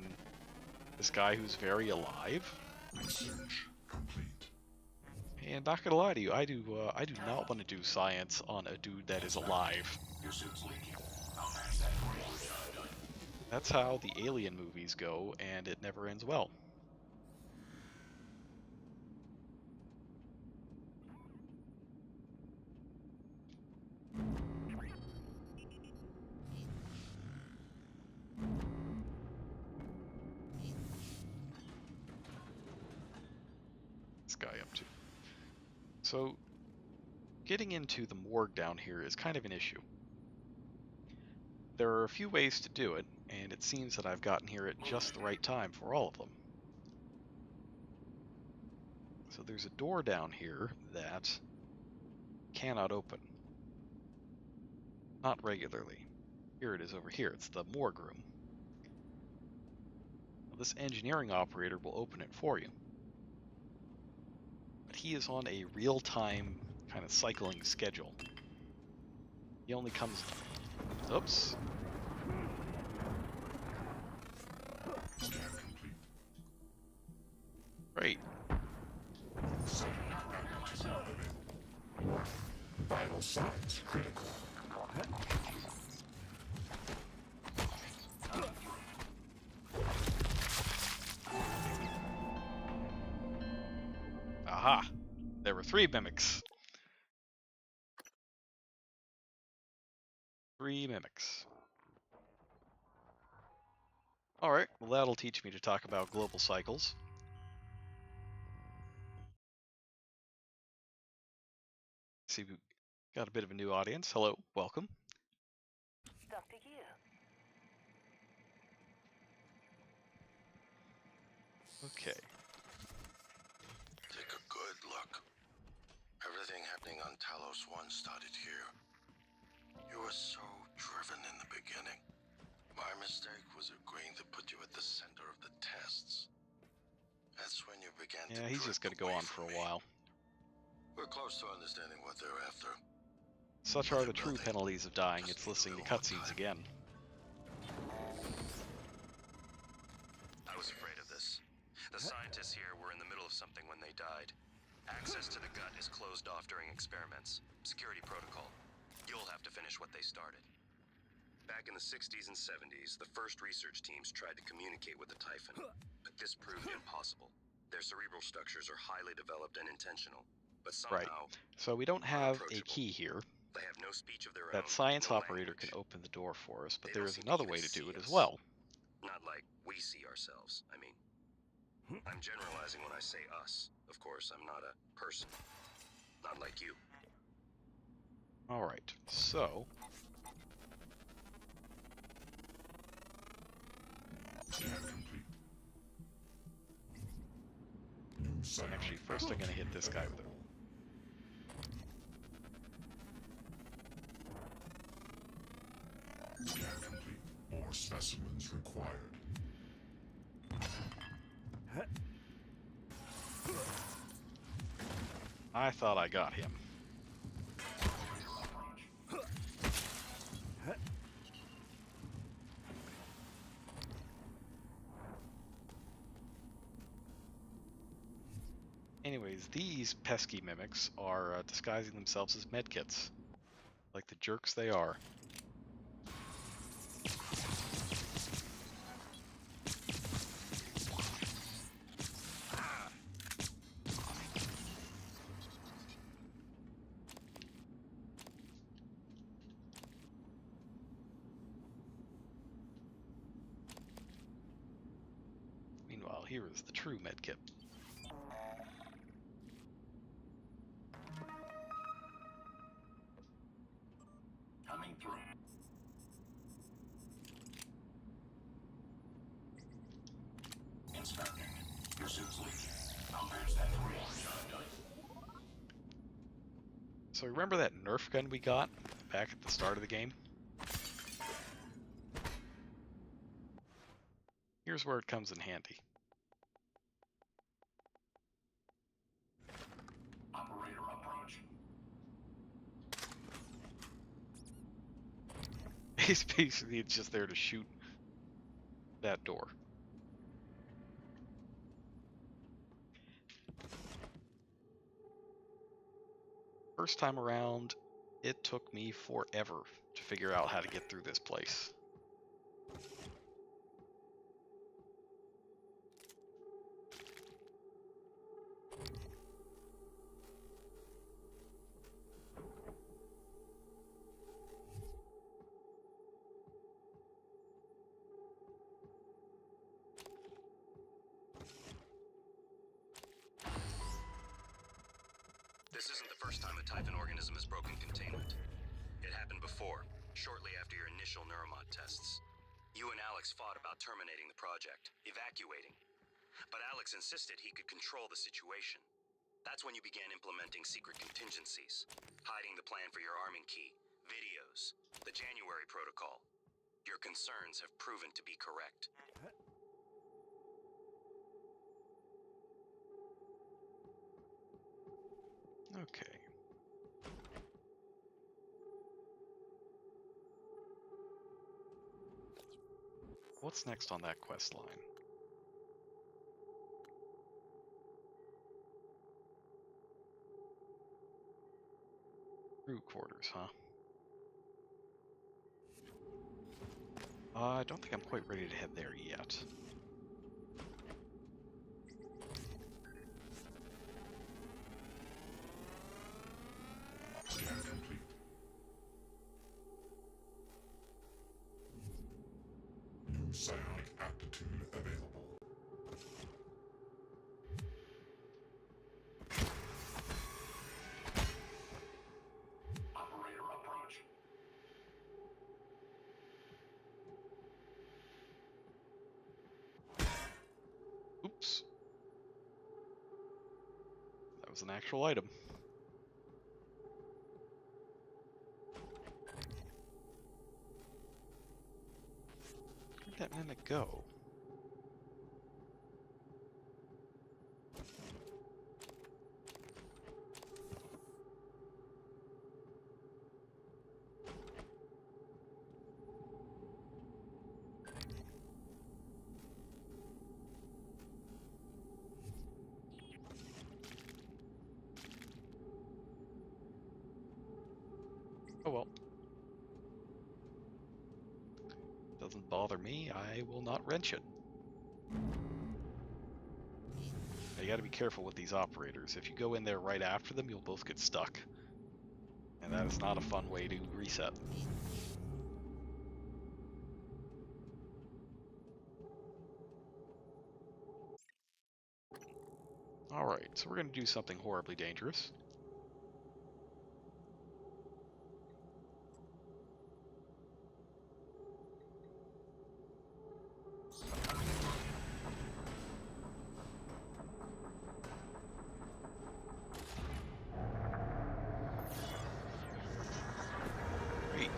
this guy who's very alive. Research complete. And not gonna lie to you, I do not want to do science on a dude that is alive. Your suit's leaking. I'll patch that for you. That's how the Alien movies go, and it never ends well. This guy up to. So, getting into the morgue down here is kind of an issue. There are a few ways to do it, and it seems that I've gotten here at just the right time for all of them. So there's a door down here that cannot open. Not regularly. Here it is over here. It's the morgue room. Now, this engineering operator will open it for you. But he is on a real-time kind of cycling schedule. He only comes... Oops. Scan complete. Great. Vital signs critical. Aha! There were 3 mimics. 3 mimics. Alright, well that'll teach me to talk about global cycles. See, we got a bit of a new audience. Hello, welcome. Dr. Yu. Okay. Take a good look. Everything happening on Talos 1 started here. You were so driven in the beginning. My mistake was agreeing to put you at the center of the tests. That's when you began to Yeah, he's just gonna drift go away on for from a me. while. We're close to understanding what they're after. Such are the true penalties of dying. It's listening to cutscenes again. I was afraid of this. The scientists here were in the middle of something when they died. Access to the gut is closed off during experiments. Security protocol. You'll have to finish what they started. Back in the 60s and 70s, the first research teams tried to communicate with the Typhon, but this proved impossible. Their cerebral structures are highly developed and intentional, but Right. somehow So we don't have a unapproachable. key here. They have no speech of their own. That science no operator language. can open the door for us, but They there don't is seem to another even way to do see it as us. well. Not like we see ourselves, I mean. I'm generalizing when I say us. Of course, I'm not a person. Not like you. Alright, so... Scan complete. New cycle. Actually, first I'm gonna hit this guy with it. Scan complete. More specimens required. I thought I got him. Anyways, these pesky mimics are disguising themselves as medkits. Like the jerks they are. Meanwhile, here is the true medkit. Coming through. Inspecting. Your suit's leaking. I'll patch that for you. So remember that Nerf gun we got back at the start of the game? Here's where it comes in handy. Operator approach. It's basically just there to shoot that door. First time around, it took me forever to figure out how to get through this place. This isn't the first time a Typhon organism has broken containment. It happened before, shortly after your initial neuromod tests. You and Alex fought about terminating the project, evacuating. But Alex insisted he could control the situation. That's when you began implementing secret contingencies, hiding the plan for your arming key, videos, the January protocol. Your concerns have proven to be correct. Okay. What's next on that quest line? Crew quarters, huh? I don't think I'm quite ready to head there yet. Scan complete. New psionic aptitude available. Operator approach. Oops. That was an actual item. Where'd that mimic go? Oh well. Doesn't bother me, I will not wrench it. Now, you gotta be careful with these operators. If you go in there right after them, you'll both get stuck. And that is not a fun way to reset. Alright, so we're gonna do something horribly dangerous. Great.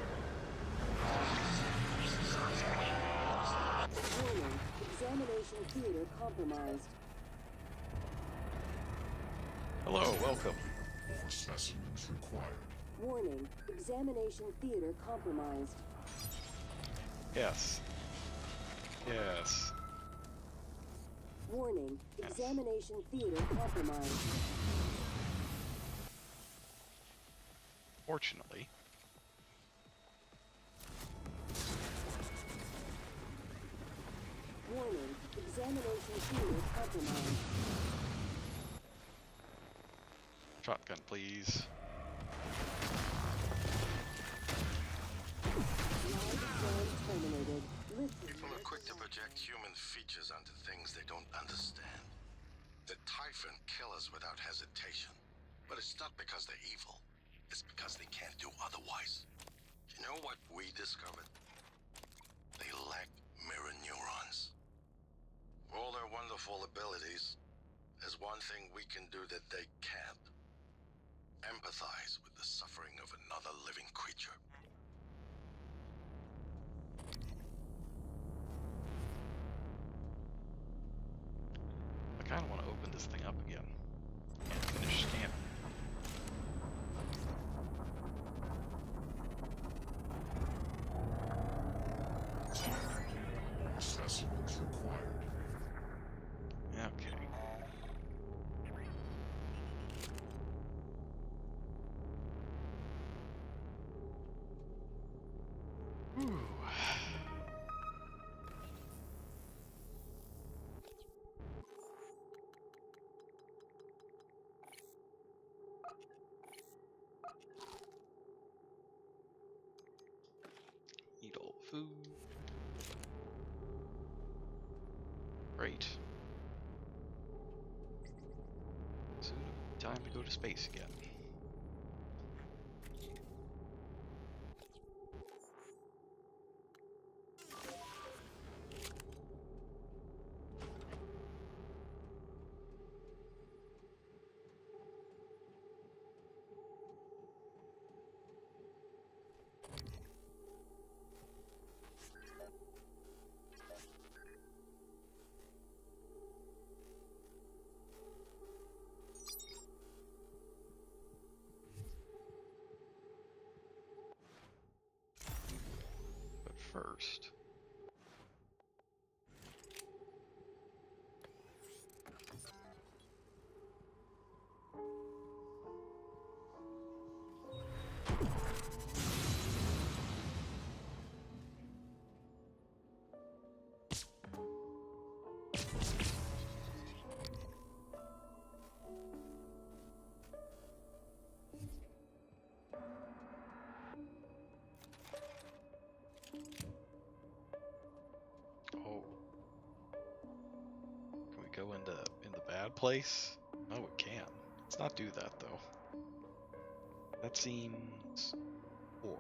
Warning, examination theater compromised. Hello, welcome. More specimens required. Warning, examination theater compromised. Yes. Yes. Warning, Yes. examination theater compromised. Fortunately. Warning, examination theater compromised. Shotgun, please. Live exam terminated. Listen. People are quick to project human features onto things they don't understand. The Typhon kill us without hesitation. But it's not because they're evil. It's because they can't do otherwise. You know what we discovered? They lack mirror neurons. For all their wonderful abilities, there's one thing we can do that they can't. Empathize with the suffering of another living creature. I kind of want to open this thing up again and finish scanning. Scan complete. More specimens food. Great. Soon it'll be time to go to space again. But first, oh, can we go in the bad place? No, we can. Let's not do that though. That seems poor.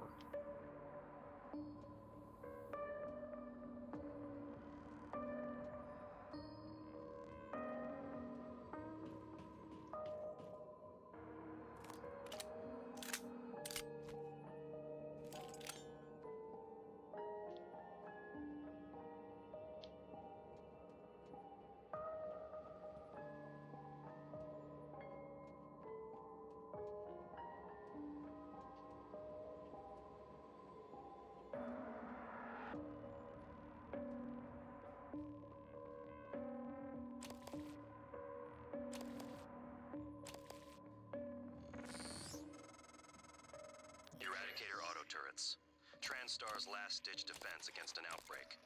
Eradicator auto turrets. TranStar's last-ditch defense against an outbreak.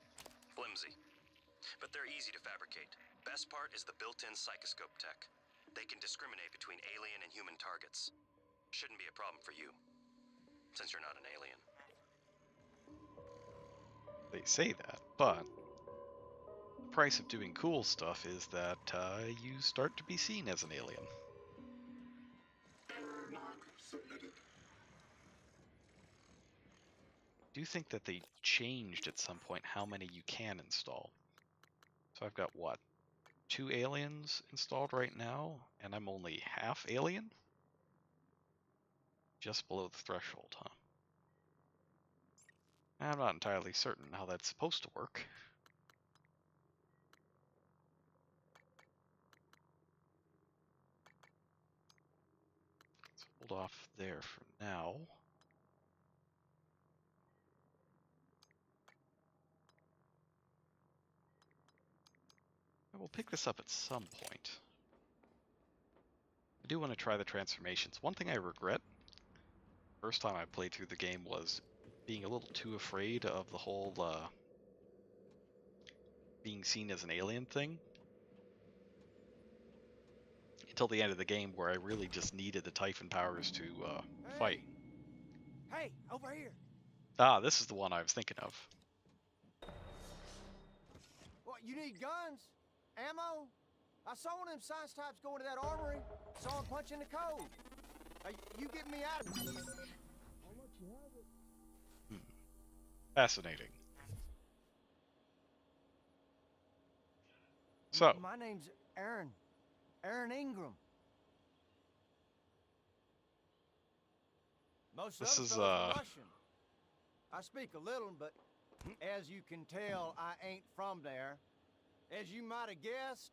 Flimsy, but they're easy to fabricate. Best part is the built-in psychoscope tech. They can discriminate between alien and human targets. Shouldn't be a problem for you, since you're not an alien. They say that, but the price of doing cool stuff is that you start to be seen as an alien. Error log submitted. I do think that they changed at some point how many you can install. So I've got what? 2 aliens installed right now, and I'm only half alien? Just below the threshold, huh? I'm not entirely certain how that's supposed to work. Let's hold off there for now. I will pick this up at some point. I do want to try the transformations. One thing I regret, first time I played through the game, was being a little too afraid of the whole being seen as an alien thing. Until the end of the game, where I really just needed the Typhon powers to fight. Hey, over here. Ah, this is the one I was thinking of. What, you need guns? Ammo? I saw one of them science types go into that armory. Saw him punch in the code. You get me out of here. I'll let you have it. Fascinating. So, My name's Aaron. Aaron Ingram. Most This of is, the fellas are Russian. I speak a little, but as you can tell, I ain't from there. As you might have guessed,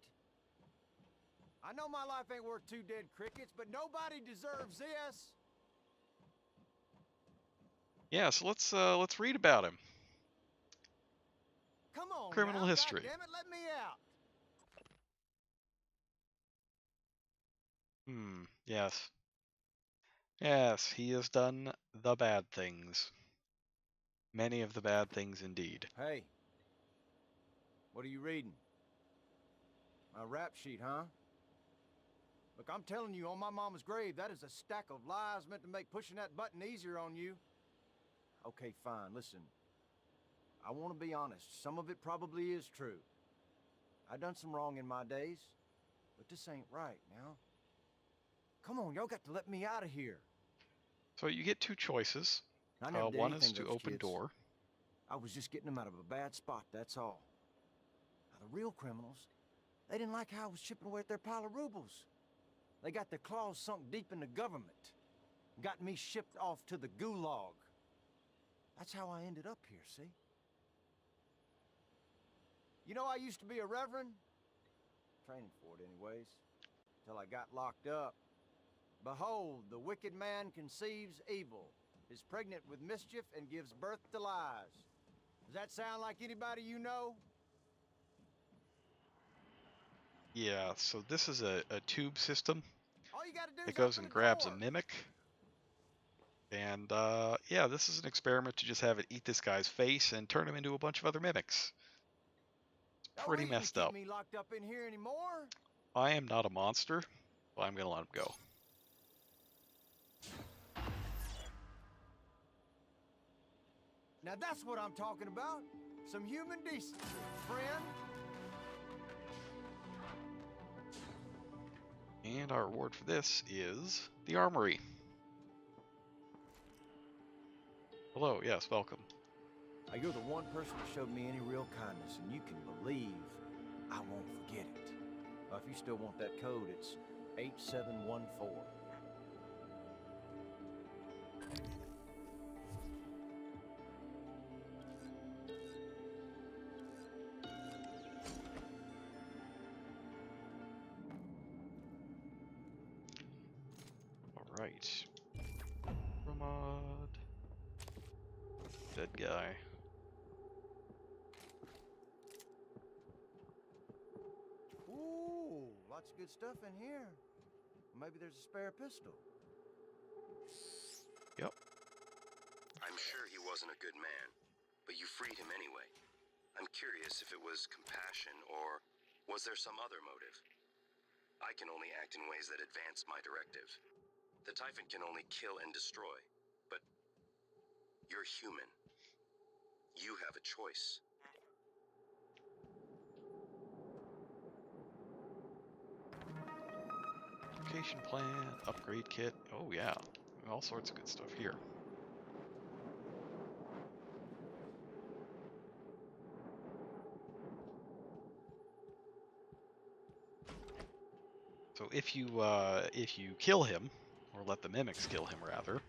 I know my life ain't worth 2 dead crickets, but nobody deserves this. yeah, so let's read about him. Come on, Criminal now, history. God damn it, let me out. Yes. Yes, he has done the bad things. Many of the bad things indeed. Hey, what are you reading? My rap sheet, huh? Look, I'm telling you, on my mama's grave, that is a stack of lies meant to make pushing that button easier on you. Okay, fine, listen. I want to be honest. Some of it probably is true. I done some wrong in my days, but this ain't right now. Come on, y'all got to let me out of here. So you get two choices. I never did One anything is to to those open kids. door. I was just getting them out of a bad spot, that's all. Now, the real criminals, they didn't like how I was chipping away at their pile of rubles. They got their claws sunk deep in the government. Got me shipped off to the gulag. That's how I ended up here, see? You know, I used to be a reverend. Training for it, anyways. Till I got locked up. Behold, the wicked man conceives evil, is pregnant with mischief, and gives birth to lies. Does that sound like anybody you know? Yeah, so this is a tube system. All you gotta do It is goes open and the grabs a door. mimic. And yeah, this is an experiment to just have it eat this guy's face and turn him into a bunch of other mimics. It's No pretty reason to messed keep up. me locked up in here anymore. I am not a monster, so I'm gonna let him go. Now that's what I'm talking about. Some human decency, friend. And our reward for this is the armory. Hello, yes, welcome. Now, you're the one person who showed me any real kindness, and you can believe I won't forget it. If you still want that code, it's 8714. Alright. Ramad. Dead guy. Ooh, lots of good stuff in here. Maybe there's a spare pistol. Yep. I'm sure he wasn't a good man, but you freed him anyway. I'm curious if it was compassion or was there some other motive? I can only act in ways that advance my directive. The Typhon can only kill and destroy, but you're human. You have a choice. Location plan, upgrade kit. Oh yeah, all sorts of good stuff here. So if you kill him, or let the mimics kill him rather,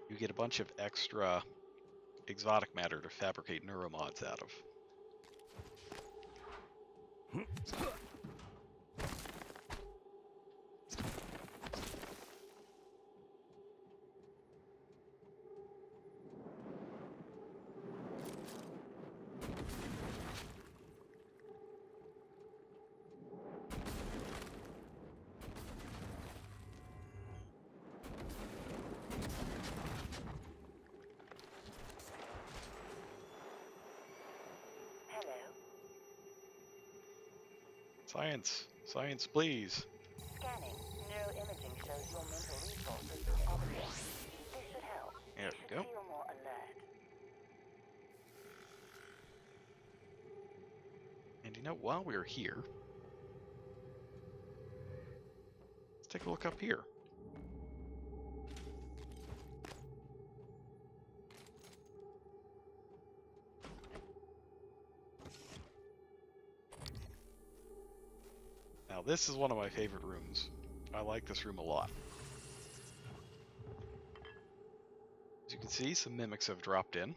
you get a bunch of extra exotic matter to fabricate neuromods out of. Hello. Science, science, please. Scanning. Neuroimaging shows your mental resources are optimal. This should help. There You we should go. feel more alert. And you know, while we're here, let's take a look up here. Now this is one of my favorite rooms. I like this room a lot. As you can see, some mimics have dropped in.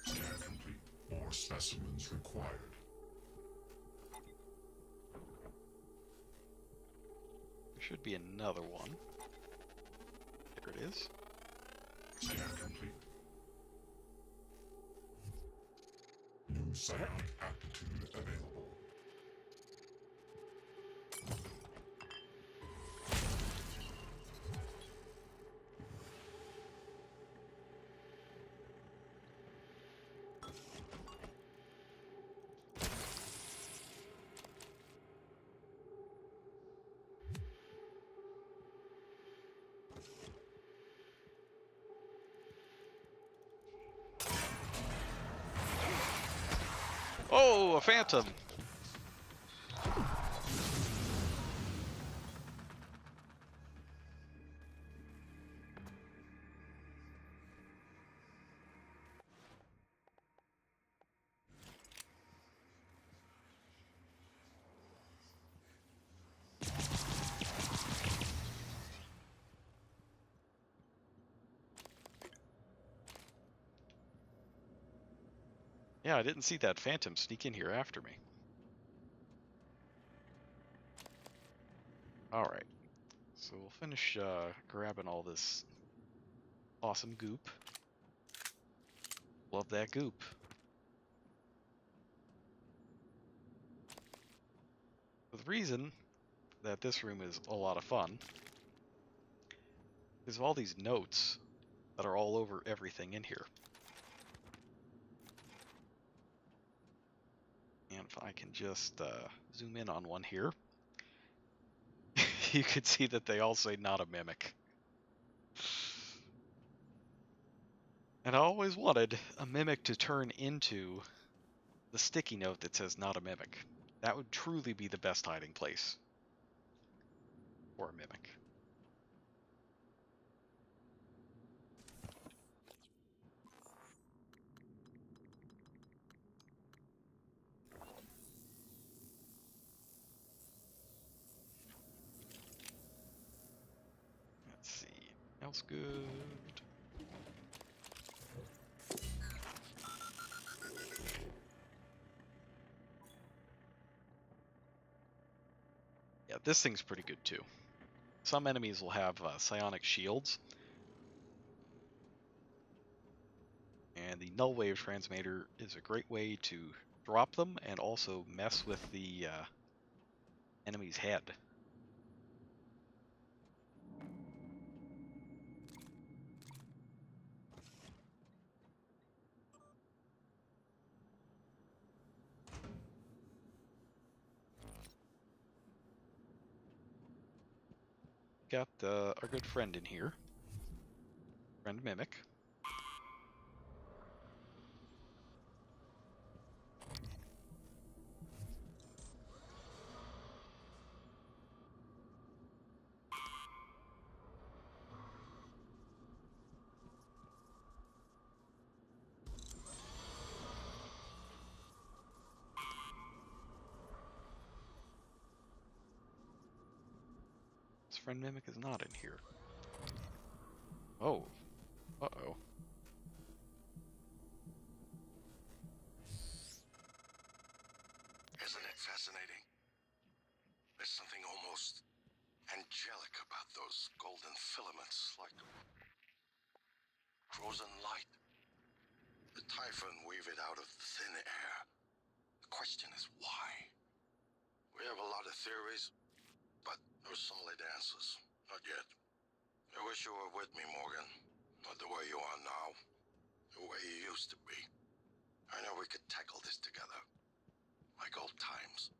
Scan complete. More specimens required. There should be another one. There it is. Scan complete. New psionic aptitude available. a phantom! Yeah, I didn't see that phantom sneak in here after me. Alright, so we'll finish grabbing all this awesome goop. Love that goop. The reason that this room is a lot of fun is all these notes that are all over everything in here. And if I can just zoom in on one here, you can see that they all say not a mimic. And I always wanted a mimic to turn into the sticky note that says not a mimic. That would truly be the best hiding place for a mimic. Let's see. Else good. Yeah, this thing's pretty good too. Some enemies will have psionic shields. And the null wave transmitter is a great way to drop them and also mess with the enemy's head. Got our good friend in here. Friend Mimic. This friend Mimic is not in here. Oh. Uh-oh. Isn't it fascinating? There's something almost angelic about those golden filaments, like frozen light. The Typhon weave it out of thin air. The question is why? We have a lot of theories, but no solid answers. Not yet. I wish you were with me, Morgan. Not the way you are now. The way you used to be. I know we could tackle this together. Like old times.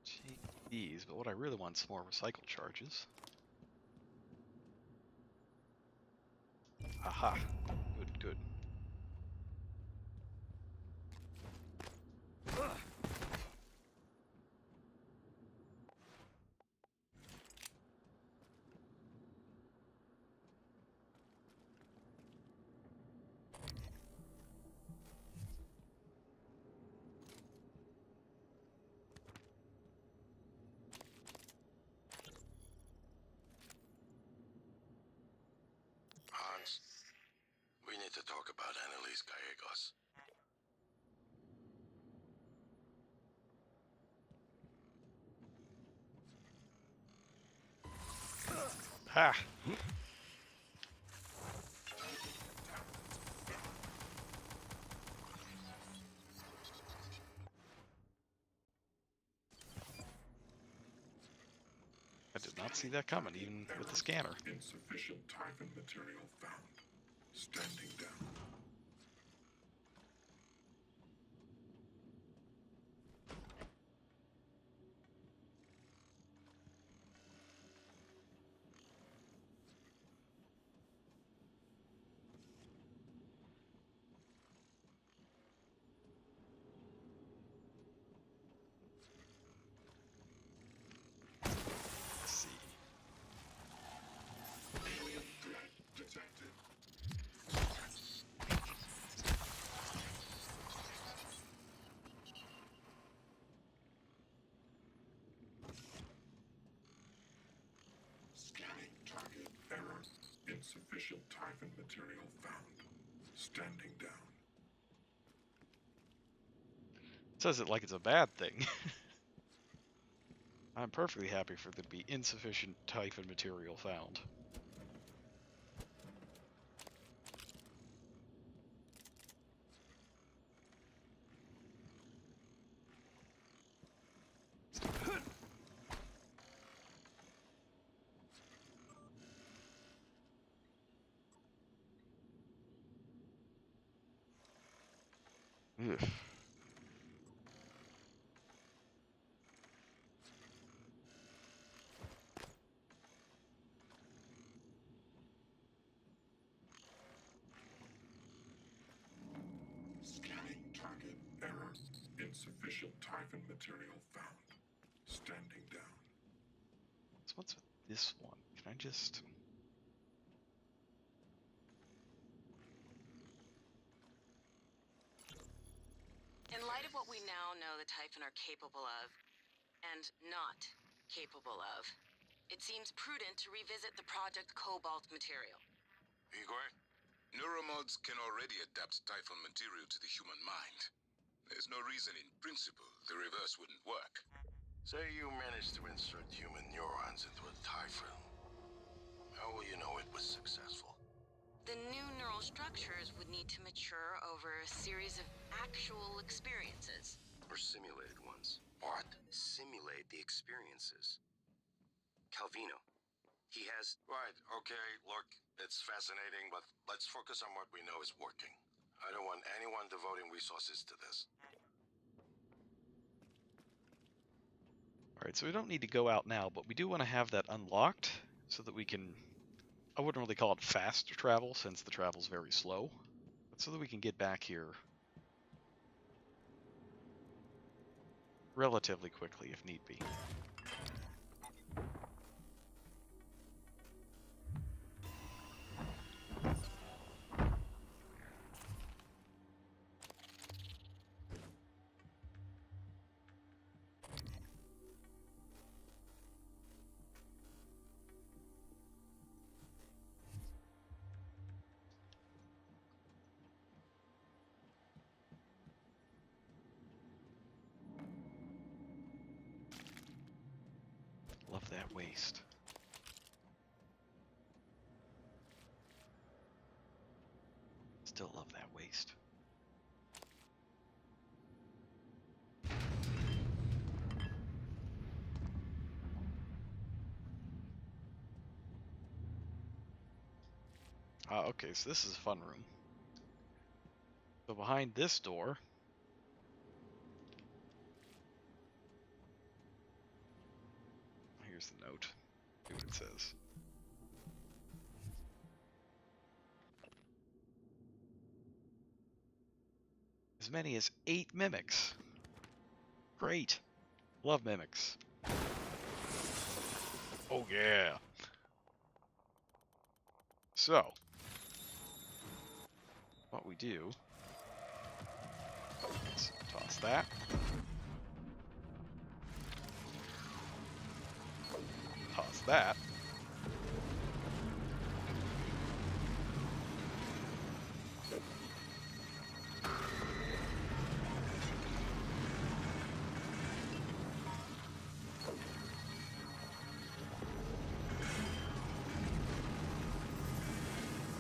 Take these, but what I really want is some more recycle charges. Aha. Good, good. Hans, we need to talk about Annalise Gallegos. Ha! I did Did not see that coming, even with the scanner. Insufficient typhon material found. Standing down. Let's see. Alien threat detected. Scanning target error. Insufficient typhon material found. Standing down. It says it like it's a bad thing. I'm perfectly happy for there to be insufficient typhon material found. Ugh. Scanning target error. Insufficient typhon material found. Standing down. So what's with this one? Can I just... In light of what we now know the Typhon are capable of, and not capable of, it seems prudent to revisit the Project Cobalt material. Igor, neuromods can already adapt typhon material to the human mind. There's no reason in principle the reverse wouldn't work. Say you managed to insert human neurons into a typhon. How will you know it was successful? The new neural structures would need to mature over a series of actual experiences. Or simulated ones. What? Simulate the experiences. Calvino. He has... Right, okay, look, it's fascinating, but let's focus on what we know is working. I don't want anyone devoting resources to this. Alright, so we don't need to go out now, but we do want to have that unlocked so that we can... I wouldn't really call it fast travel, since the travel's very slow, but so that we can get back here relatively quickly if need be. Love that waste. Still love that waste. Okay, so this is a fun room. So behind this door, here's the note. See what it says. As many as 8 mimics. Great. Love mimics. Oh yeah. So, what we do, let's toss that. Toss that.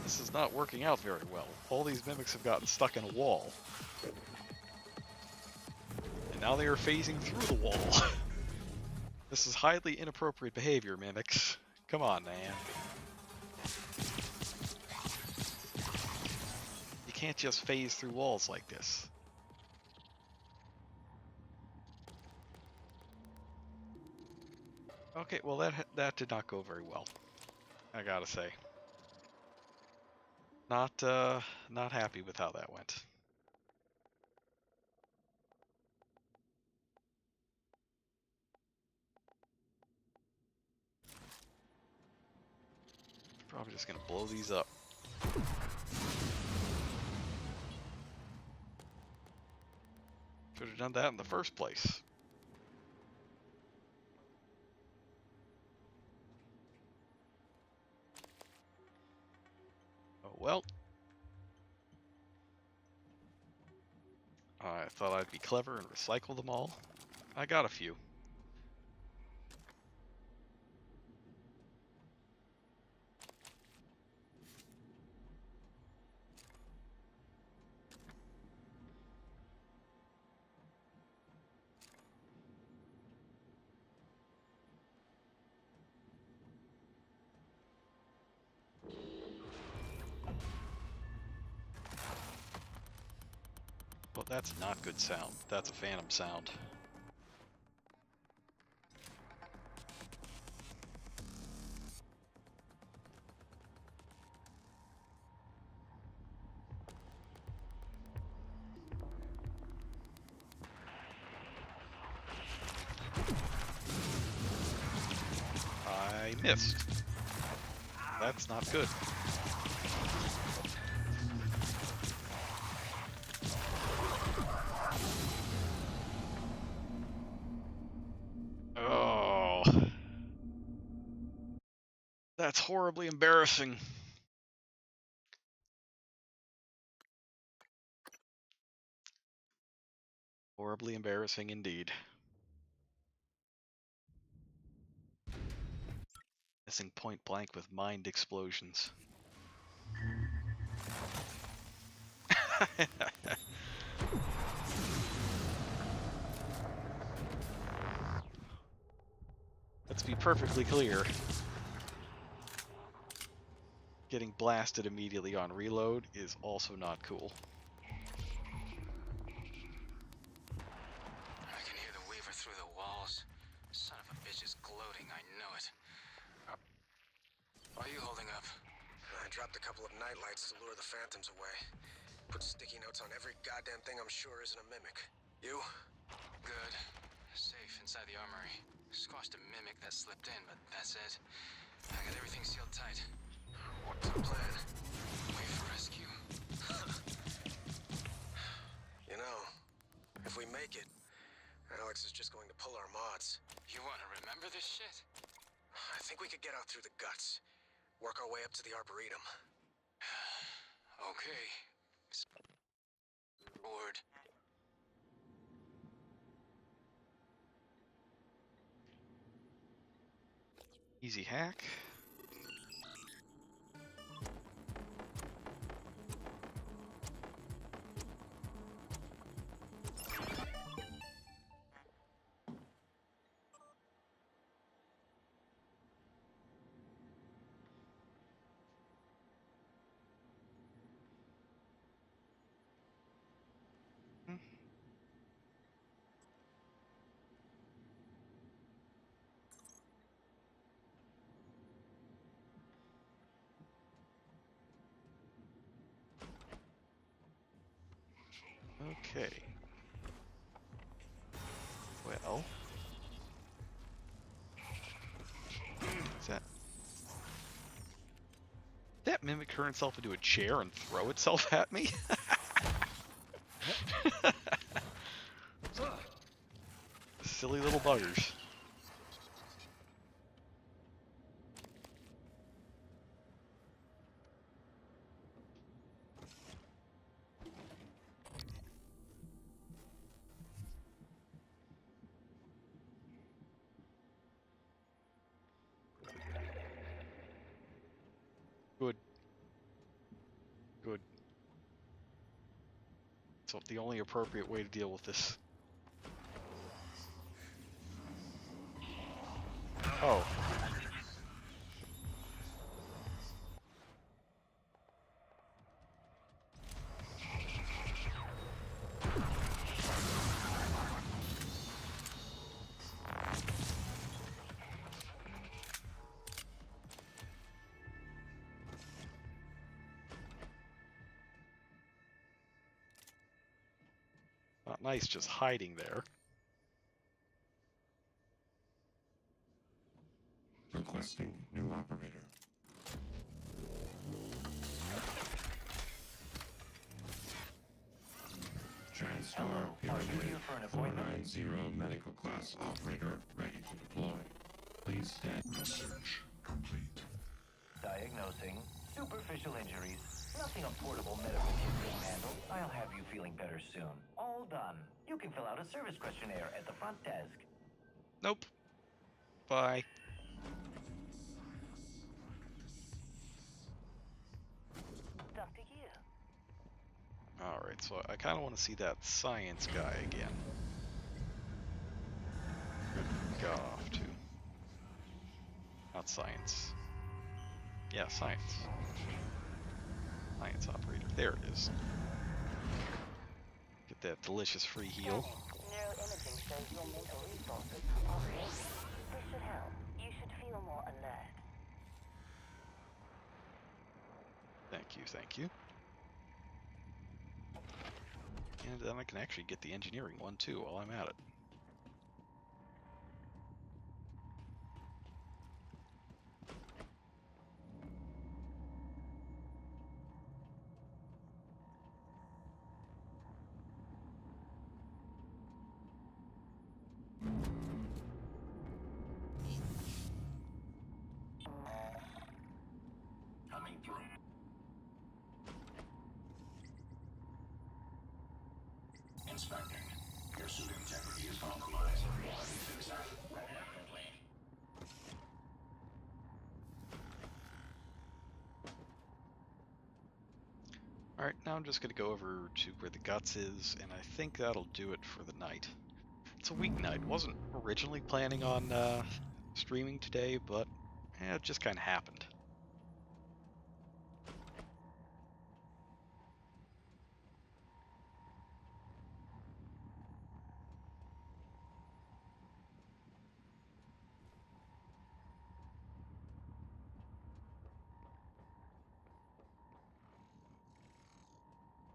This is not working out very well. All these mimics have gotten stuck in a wall. And now they are phasing through the wall. This is highly inappropriate behavior, mimics. Come on, man. You can't just phase through walls like this. Okay, well that did not go very well. I gotta say. Not happy with how that went. Probably just gonna blow these up. Should have done that in the first place. Oh well. I thought I'd be clever and recycle them all. I got a few. Well, that's not good sound. That's a phantom sound. I missed. That's not good. Oh. That's horribly embarrassing. Horribly embarrassing indeed. Missing point blank with mind explosions. Let's be perfectly clear. Getting blasted immediately on reload is also not cool. I can hear the Weaver through the walls. Son of a bitch is gloating, I know it. Why are you holding up? I dropped a couple of nightlights to lure the phantoms away. Put sticky notes on every goddamn thing I'm sure isn't a mimic. You? Good. Safe inside the armory. Squashed a mimic that slipped in, but that's it. I got everything sealed tight. What's the plan? Wait for rescue. You know, if we make it, Alex is just going to pull our mods. You want to remember this shit? I think we could get out through the guts. Work our way up to the Arboretum. Okay. Board. Easy hack. Okay. Well. Is that mimic turn itself into a chair and throw itself at me? Silly little buggers. Good. Good. So the only appropriate way to deal with this. Oh. Not nice just hiding there. Requesting new operator. Transfer period 490 medical class operator ready to deploy. Please stand. Research complete. Diagnosing superficial injuries. Nothing a portable medical kit couldn't handle. I'll have you feeling better soon. All done. You can fill out a service questionnaire at the front desk. Nope. Bye. Dr. Yu. Alright, so I kind of want to see that science guy again. Got off to. Not science. Yeah, science. Science operator. There it is. Get that delicious free heal. Neuroimaging shows your mental resources are created. This should help. You should feel more alert. Thank you, thank you. And then I can actually get the engineering one too while I'm at it. Coming through. Inspecting. Your suit integrity is compromised. Let me fix that. Rapidly. Alright, now I'm just going to go over to where the guts is, and I think that'll do it for the night. It's a weeknight. Wasn't originally planning on streaming today, but it just kind of happened.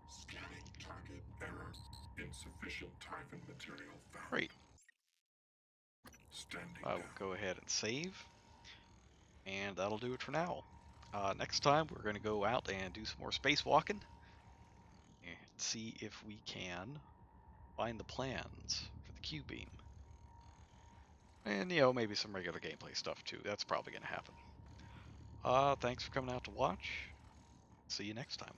Scanning target error. Insufficient Typhon material found. Great. Standing I will down. go ahead and save, and that'll do it for now. Next time, we're going to go out and do some more spacewalking and see if we can find the plans for the Q-beam. And, you know, maybe some regular gameplay stuff too. That's probably going to happen. Thanks for coming out to watch. See you next time.